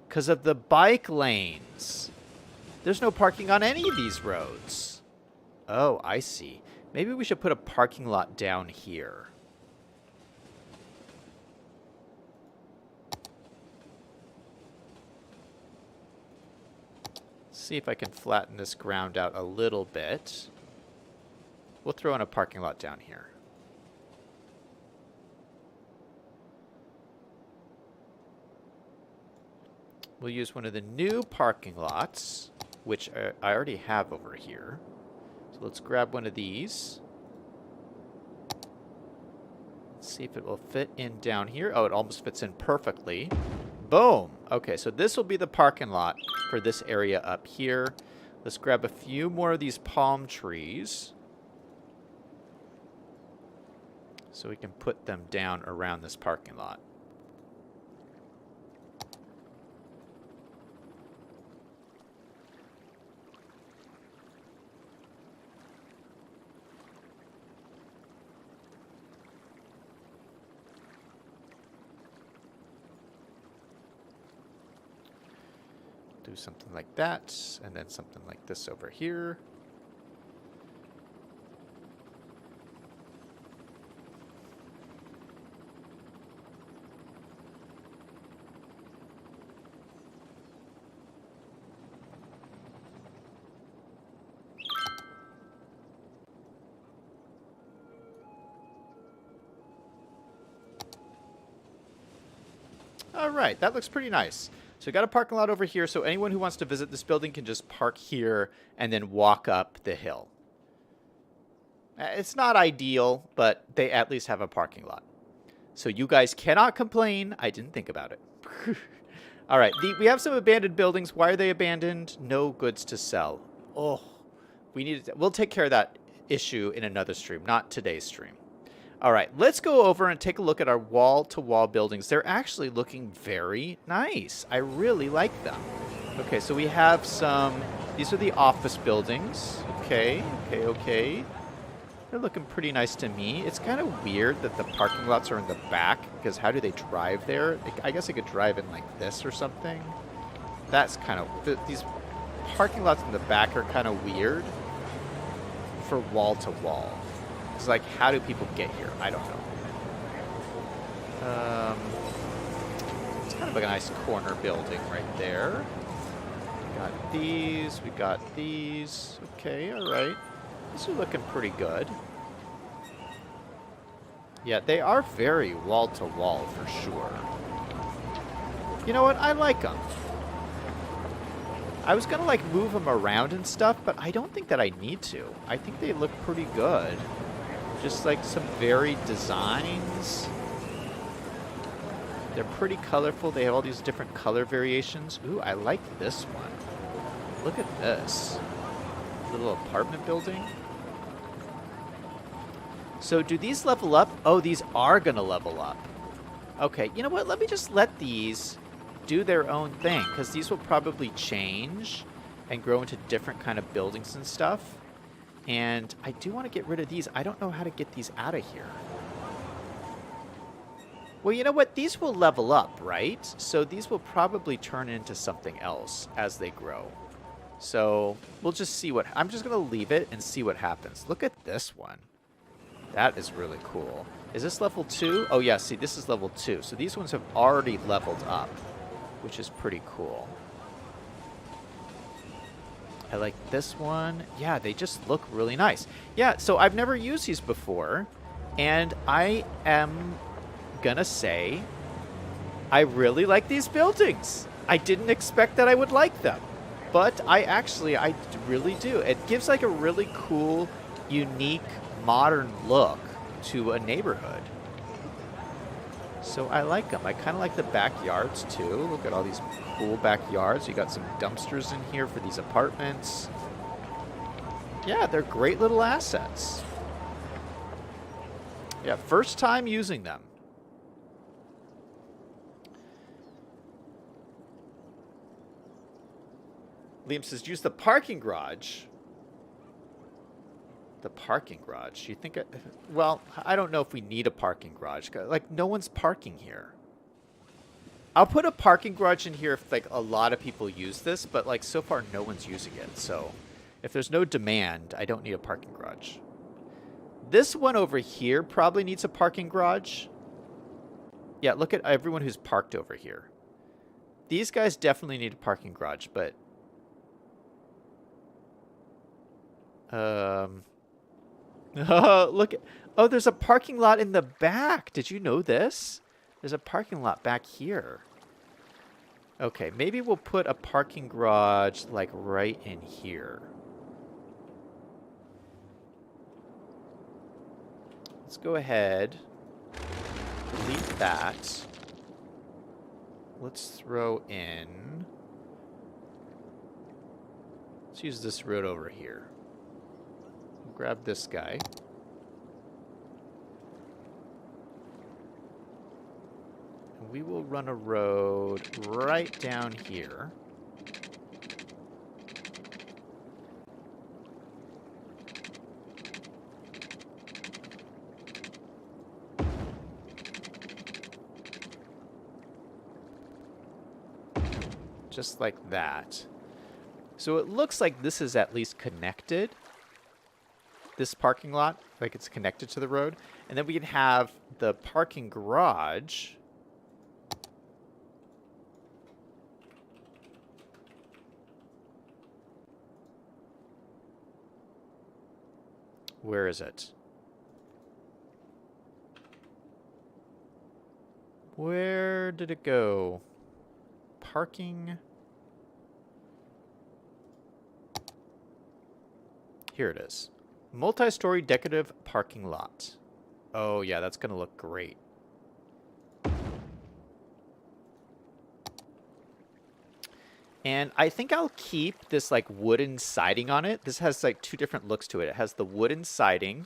Because of the bike lanes. There's no parking on any of these roads. Oh, I see. Maybe we should put a parking lot down here. See if I can flatten this ground out a little bit. We'll throw in a parking lot down here. We'll use one of the new parking lots, which I already have over here. So let's grab one of these. Let's see if it will fit in down here. Oh, it almost fits in perfectly. Boom. Okay, so this will be the parking lot for this area up here. Let's grab a few more of these palm trees, so we can put them down around this parking lot. Do something like that, and then something like this over here. All right, that looks pretty nice. So we got a parking lot over here, so anyone who wants to visit this building can just park here and then walk up the hill. It's not ideal, but they at least have a parking lot. So you guys cannot complain. I didn't think about it. All right, we have some abandoned buildings. Why are they abandoned? No goods to sell. Oh, we'll take care of that issue in another stream, not today's stream. All right, let's go over and take a look at our wall-to-wall buildings. They're actually looking very nice. I really like them. Okay, so we have some... These are the office buildings. Okay. They're looking pretty nice to me. It's kind of weird that the parking lots are in the back, because how do they drive there? I guess I could drive in like this or something. That's kind of... These parking lots in the back are kind of weird for wall to wall. It's like, how do people get here? I don't know. It's kind of like a nice corner building right there. We got these. We got these. Okay, all right. These are looking pretty good. Yeah, they are very wall-to-wall for sure. You know what? I like them. I was going to, like, move them around and stuff, but I don't think that I need to. I think they look pretty good. Just, like, some varied designs. They're pretty colorful. They have all these different color variations. Ooh, I like this one. Look at this. Little apartment building. So do these level up? Oh, these are going to level up. Okay, you know what? Let me just let these do their own thing, because these will probably change and grow into different kind of buildings and stuff. And I do want to get rid of these. I don't know how to get these out of here. Well, you know what? These will level up, right? So these will probably turn into something else as they grow. So we'll just see what... I'm just going to leave it and see what happens. Look at this one. That is really cool. Is this level 2? Oh, yeah. See, this is level 2. So these ones have already leveled up, which is pretty cool. I like this one. Yeah, they just look really nice. Yeah, so I've never used these before, and I am gonna say I really like these buildings. I didn't expect that I would like them, but I really do. It gives like a really cool, unique, modern look to a neighborhood. So I like them. I kind of like the backyards too. Look at all these cool backyards. You got some dumpsters in here for these apartments. Yeah, they're great little assets. Yeah, first time using them. Liam says, use the parking garage. The parking garage. You think... well, I don't know if we need a parking garage. Like, no one's parking here. I'll put a parking garage in here if, like, a lot of people use this, but, like, so far no one's using it. So, if there's no demand, I don't need a parking garage. This one over here probably needs a parking garage. Yeah, look at everyone who's parked over here. These guys definitely need a parking garage, but... Oh, look at... Oh, there's a parking lot in the back. Did you know this? There's a parking lot back here. Okay, maybe we'll put a parking garage, like, right in here. Let's go ahead. Delete that. Let's throw in... Let's use this road over here. Grab this guy. And we will run a road right down here. Just like that. So it looks like this is at least connected. This parking lot, like it's connected to the road. And then we can have the parking garage. Where is it? Where did it go? Parking. Here it is. Multi-story decorative parking lot. Oh, yeah, that's going to look great. And I think I'll keep this, like, wooden siding on it. This has, like, two different looks to it. It has the wooden siding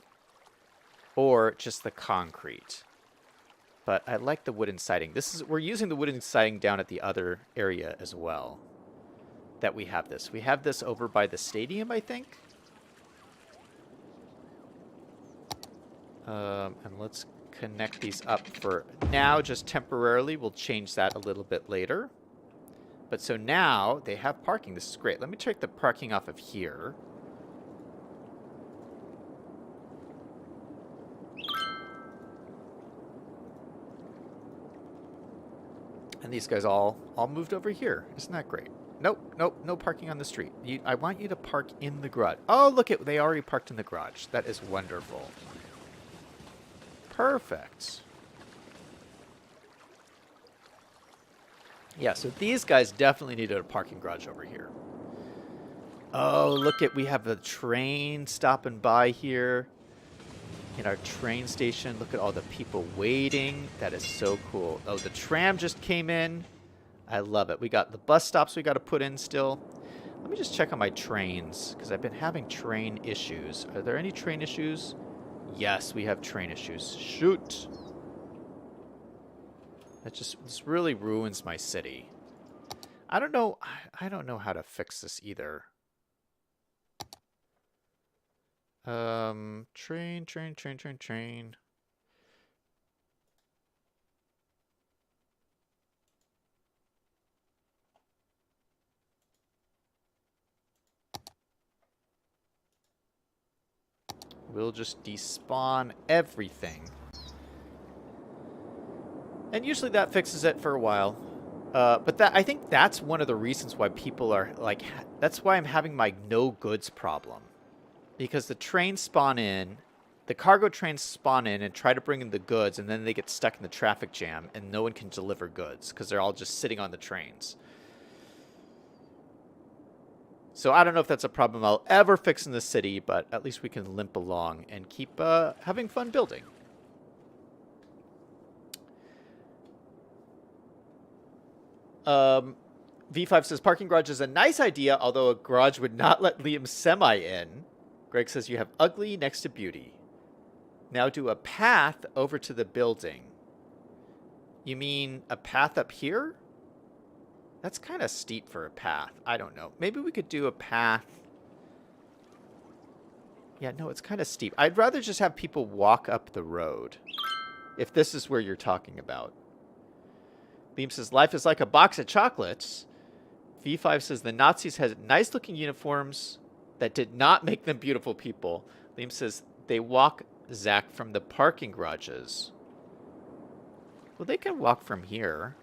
or just the concrete. But I like the wooden siding. We're using the wooden siding down at the other area as well that we have this. We have this over by the stadium, I think. And let's connect these up for now, just temporarily. We'll change that a little bit later. But so now they have parking. This is great. Let me take the parking off of here. And these guys all moved over here. Isn't that great? Nope, nope, no parking on the street. I want you to park in the garage. Oh, look, they already parked in the garage. That is wonderful. Perfect. Yeah, so these guys definitely needed a parking garage over here. Oh, look we have a train stopping by here. In our train station, look at all the people waiting. That is so cool. Oh, the tram just came in. I love it. We got the bus stops we got to put in still. Let me just check on my trains, because I've been having train issues. Are there any train issues? Yes, we have train issues. Shoot. This really ruins my city. I don't know how to fix this either. Train. We'll just despawn everything. And usually that fixes it for a while. But I think that's one of the reasons why people are like, that's why I'm having my no goods problem. Because the trains spawn in, the cargo trains spawn in and try to bring in the goods, and then they get stuck in the traffic jam, and no one can deliver goods because they're all just sitting on the trains. So I don't know if that's a problem I'll ever fix in the city, but at least we can limp along and keep having fun building. V5 says, parking garage is a nice idea, although a garage would not let Liam's semi in. Greg says, you have ugly next to beauty. Now do a path over to the building. You mean a path up here? That's kind of steep for a path. I don't know. Maybe we could do a path. Yeah, no, it's kind of steep. I'd rather just have people walk up the road, if this is where you're talking about. Liam says, life is like a box of chocolates. V5 says, the Nazis had nice-looking uniforms that did not make them beautiful people. Liam says, they walk, Zach, from the parking garages. Well, they can walk from here.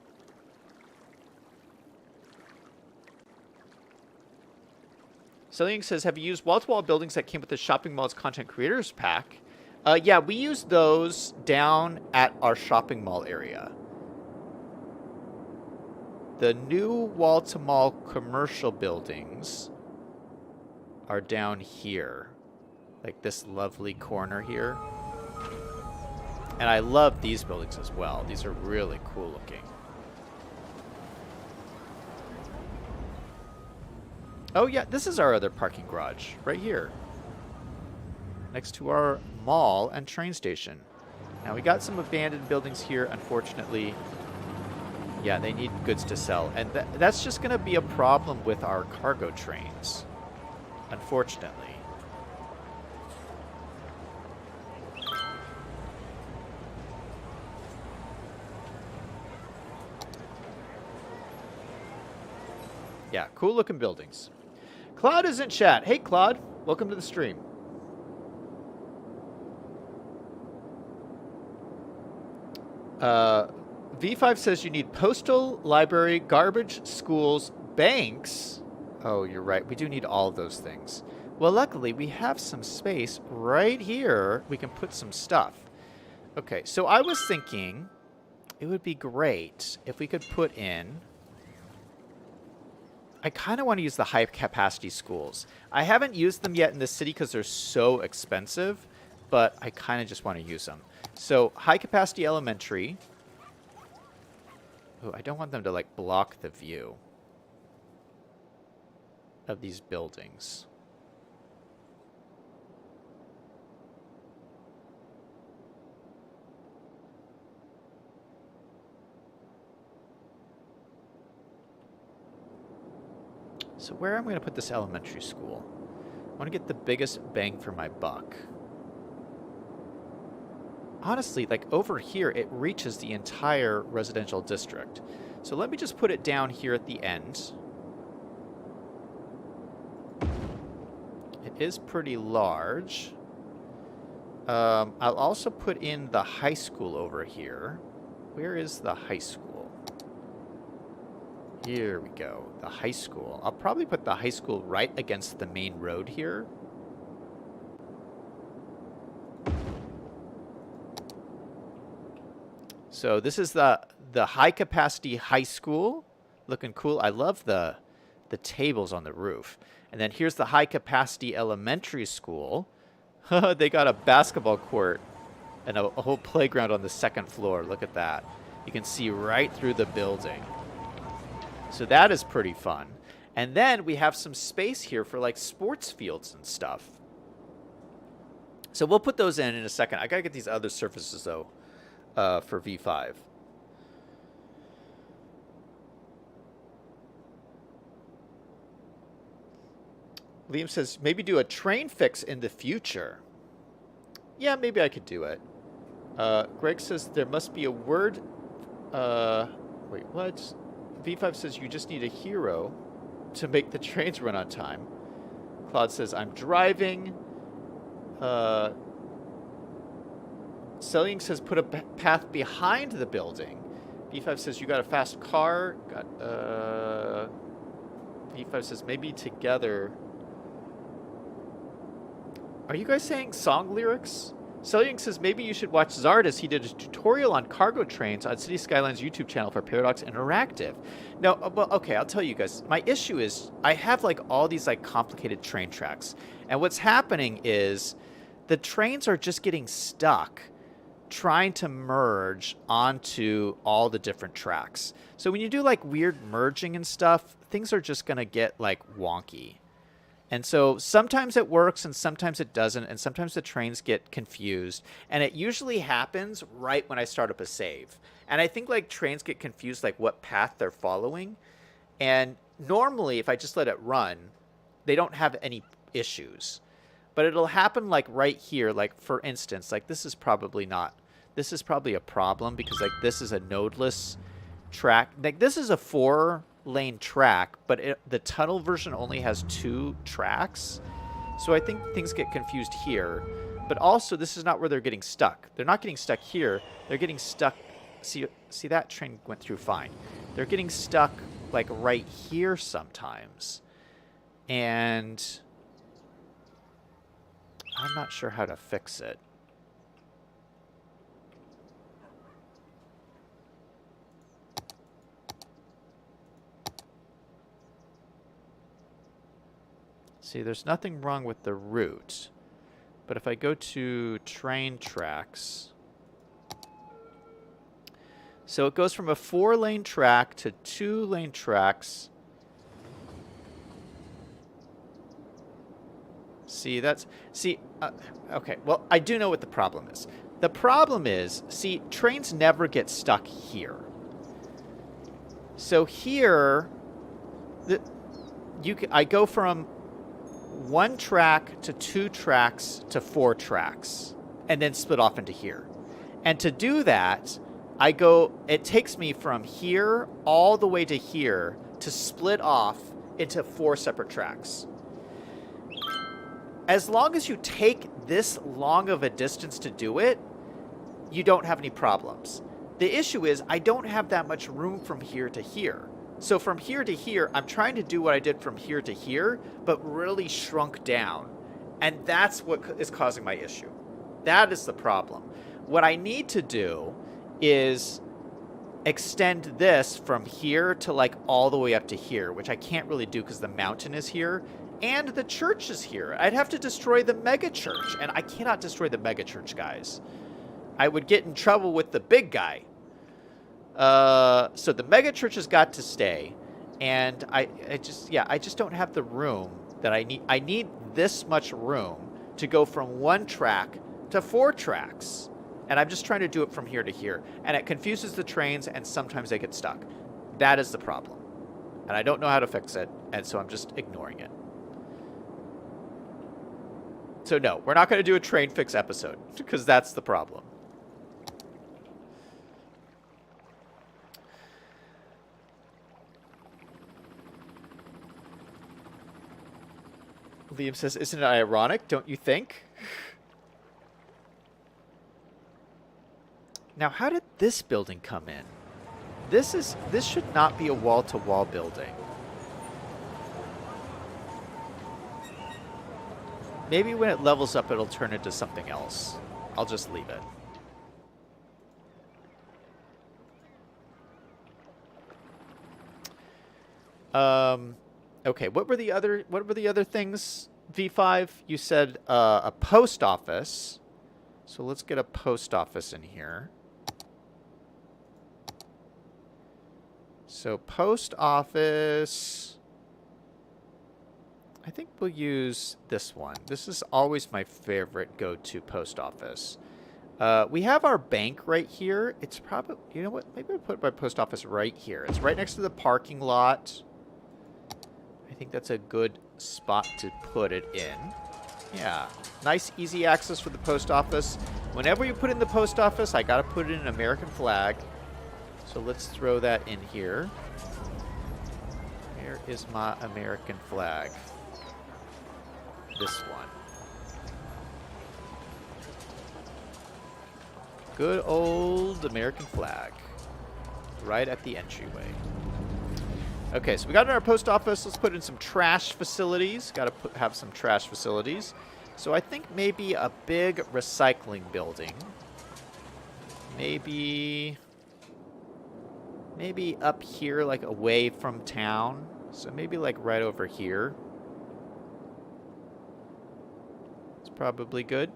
Selling says, have you used wall-to-wall buildings that came with the shopping mall's content creators pack? Yeah, we used those down at our shopping mall area. The new wall-to-mall commercial buildings are down here. Like this lovely corner here. And I love these buildings as well. These are really cool looking. Oh yeah, this is our other parking garage, right here. Next to our mall and train station. Now we got some abandoned buildings here, unfortunately. Yeah, they need goods to sell. And that's just going to be a problem with our cargo trains, unfortunately. Yeah, cool looking buildings. Claude is in chat. Hey, Claude. Welcome to the stream. V5 says you need postal, library, garbage, schools, banks. Oh, you're right. We do need all of those things. Well, luckily, we have some space right here. We can put some stuff. Okay, so I was thinking it would be great if we could put in... I kind of want to use the high-capacity schools. I haven't used them yet in the city because they're so expensive, but I kind of just want to use them. So, high-capacity elementary. Oh, I don't want them to, like, block the view of these buildings. So where am I going to put this elementary school? I want to get the biggest bang for my buck. honestly, like over here, it reaches the entire residential district. So let me just put it down here at the end. It is pretty large. I'll also put in the high school over here. Where is the high school? Here we go, the high school. I'll probably put the high school right against the main road here. So this is the high capacity high school. Looking cool. I love the tables on the roof. And then here's the high capacity elementary school. They got a basketball court and a whole playground on the second floor. Look at that. You can see right through the building. So that is pretty fun. And then we have some space here for like sports fields and stuff. So we'll put those in a second. I gotta get these other surfaces though for V5. Liam says, maybe do a train fix in the future. Yeah, maybe I could do it. Greg says there must be a word. Wait, what? V5 says you just need a hero to make the trains run on time. Claude says, I'm driving. Selling says put a path behind the building. V5 says you got a fast car. V5 says maybe together. Are you guys saying song lyrics? Selling says maybe you should watch Zardis. He did a tutorial on cargo trains on City Skylines YouTube channel for Paradox Interactive. No, well, okay, I'll tell you guys. My issue is I have like all these like complicated train tracks. And what's happening is the trains are just getting stuck trying to merge onto all the different tracks. So when you do like weird merging and stuff, things are just going to get like wonky. And so sometimes it works and sometimes it doesn't, and sometimes the trains get confused. And it usually happens right when I start up a save. And I think like trains get confused like what path they're following. And normally if I just let it run, they don't have any issues. But it'll happen like right here, like for instance, like this is probably a problem because like this is a nodeless track. Like this is a 4-lane track, but the tunnel version only has 2 tracks. So I think things get confused here. But also this is not where they're getting stuck. They're not getting stuck here. They're getting stuck. See that train went through fine. They're getting stuck like right here sometimes. And I'm not sure how to fix it. See, there's nothing wrong with the route. But if I go to train tracks, so it goes from a 4-lane track to 2-lane tracks. See, okay, well, I do know what the problem is. The problem is, see, trains never get stuck here. So here, I go from 1 track to 2 tracks to 4 tracks, and then split off into here. And to do that, it takes me from here all the way to here to split off into 4 separate tracks. As long as you take this long of a distance to do it, you don't have any problems. The issue is I don't have that much room from here to here. So from here to here, I'm trying to do what I did from here to here, but really shrunk down. And that's what is causing my issue. That is the problem. What I need to do is extend this from here to like all the way up to here, which I can't really do because the mountain is here and the church is here. I'd have to destroy the mega church, and I cannot destroy the mega church, guys. I would get in trouble with the big guy. So the mega church has got to stay, and I just don't have the room that I need. I need this much room to go from 1 track to 4 tracks, and I'm just trying to do it from here to here, and it confuses the trains, and sometimes they get stuck. That is the problem, and I don't know how to fix it, and so I'm just ignoring it. So no, we're not going to do a train fix episode because that's the problem. Liam says, isn't it ironic, don't you think? Now, how did this building come in? This should not be a wall-to-wall building. Maybe when it levels up, it'll turn into something else. I'll just leave it. Okay, what were the other things, V5? You said a post office. So let's get a post office in here. So post office, I think we'll use this one. This is always my favorite go-to post office. We have our bank right here. It's probably, you know what, maybe I'll put my post office right here. It's right next to the parking lot. I think that's a good spot to put it in. Yeah, nice easy access for the post office. Whenever you put in the post office, I gotta put in an American flag. So let's throw that in here. Where is my American flag? This one. Good old American flag. Right at the entryway. Okay, so we got in our post office. Let's put in some trash facilities. Got to have some trash facilities. So I think maybe a big recycling building. Maybe up here, like away from town. So maybe like right over here. It's probably good.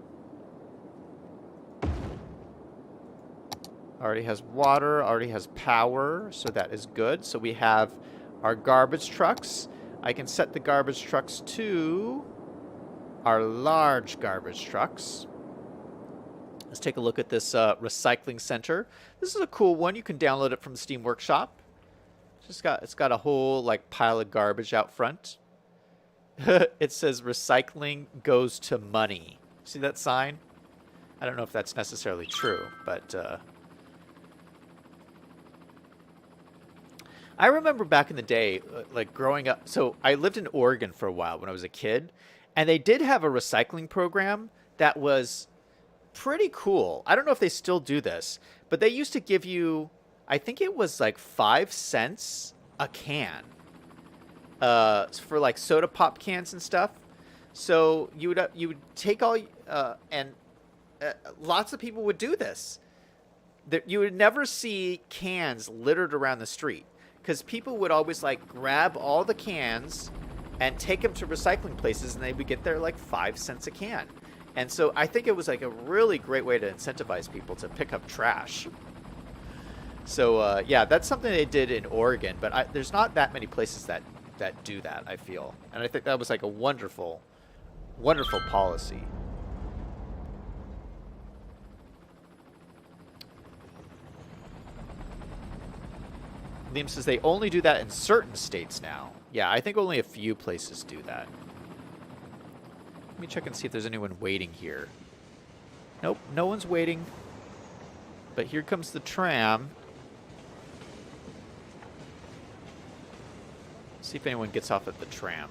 Already has water, already has power, so that is good. So we have our garbage trucks. I can set the garbage trucks to our large garbage trucks. Let's take a look at this recycling center. This is a cool one. You can download it from the Steam Workshop. It's got a whole like pile of garbage out front. It says recycling goes to money. See that sign? I don't know if that's necessarily true, but I remember back in the day, like growing up. So I lived in Oregon for a while when I was a kid, and they did have a recycling program that was pretty cool. I don't know if they still do this, but they used to give you, I think it was like 5 cents a can for like soda pop cans and stuff. So you would take all and lots of people would do this. You would never see cans littered around the street because people would always like grab all the cans and take them to recycling places, and they would get there like 5 cents a can. And so I think it was like a really great way to incentivize people to pick up trash. So yeah, that's something they did in Oregon, but there's not that many places that do that, I feel. And I think that was like a wonderful, wonderful policy. Liam says they only do that in certain states now. Yeah, I think only a few places do that. Let me check and see if there's anyone waiting here. Nope, no one's waiting. But here comes the tram. See if anyone gets off at the tram.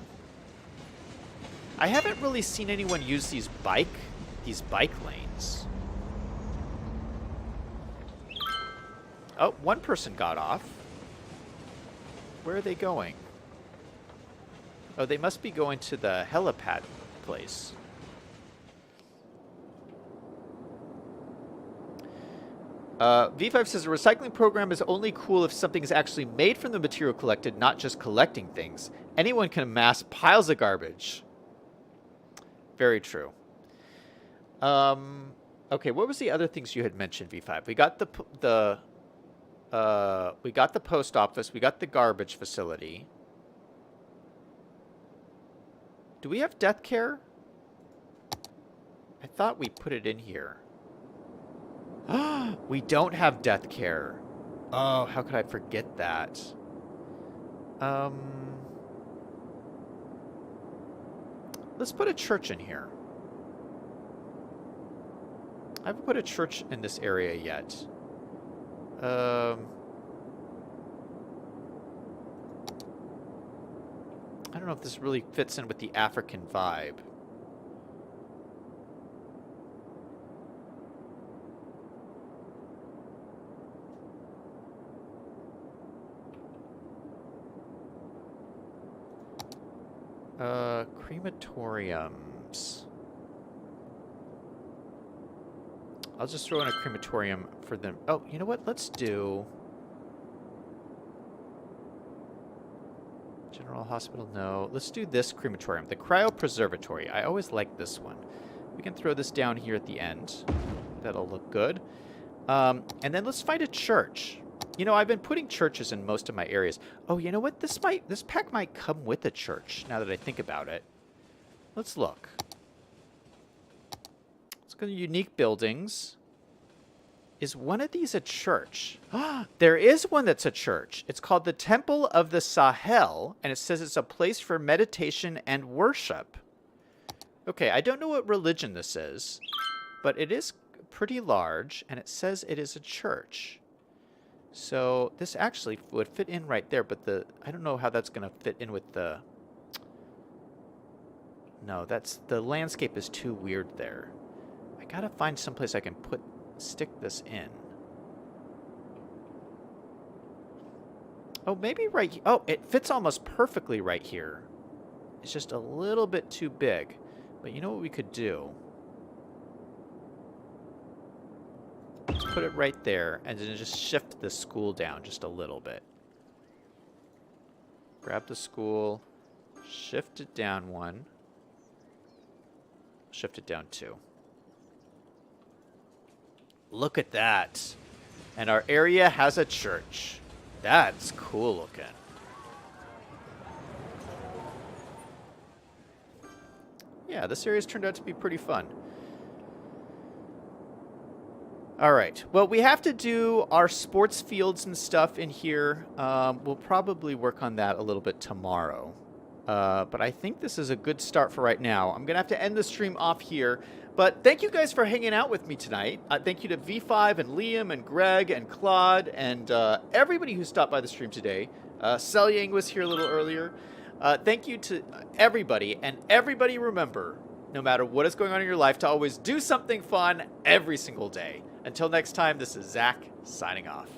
I haven't really seen anyone use these bike lanes. Oh, one person got off. Where are they going? Oh, they must be going to the helipad place. V5 says a recycling program is only cool if something is actually made from the material collected, not just collecting things. Anyone can amass piles of garbage. Very true. Okay, what was the other things you had mentioned, V5? We got the post office. We got the garbage facility. Do we have death care? I thought we put it in here. We don't have death care. Oh, how could I forget that? Let's put a church in here. I haven't put a church in this area yet. I don't know if this really fits in with the African vibe. Crematoriums. I'll just throw in a crematorium for them. Oh, you know what? Let's do... General Hospital, no. Let's do this crematorium, the Cryopreservatory. I always like this one. We can throw this down here at the end. That'll look good. And then let's find a church. You know, I've been putting churches in most of my areas. Oh, you know what? This pack might come with a church, now that I think about it. Let's look. Let's go to unique buildings. Is one of these a church? There is one that's a church. It's called the Temple of the Sahel, and it says it's a place for meditation and worship. Okay, I don't know what religion this is, but it is pretty large, and it says it is a church. So this actually would fit in right there, but I don't know how that's going to fit in with the... No, the landscape is too weird there. I got to find someplace I can stick this in. Oh, maybe right... Oh, it fits almost perfectly right here. It's just a little bit too big. But you know what we could do? Let's put it right there, and then just shift the school down just a little bit. Grab the school, shift it down one, shift it down two. Look at that. And our area has a church. That's cool looking. Yeah, this area's turned out to be pretty fun. All right. Well, we have to do our sports fields and stuff in here. We'll probably work on that a little bit tomorrow. But I think this is a good start for right now. I'm going to have to end the stream off here. But thank you guys for hanging out with me tonight. Thank you to V5 and Liam and Greg and Claude and everybody who stopped by the stream today. Selyang was here a little earlier. Thank you to everybody. And everybody remember, no matter what is going on in your life, to always do something fun every single day. Until next time, this is Zach signing off.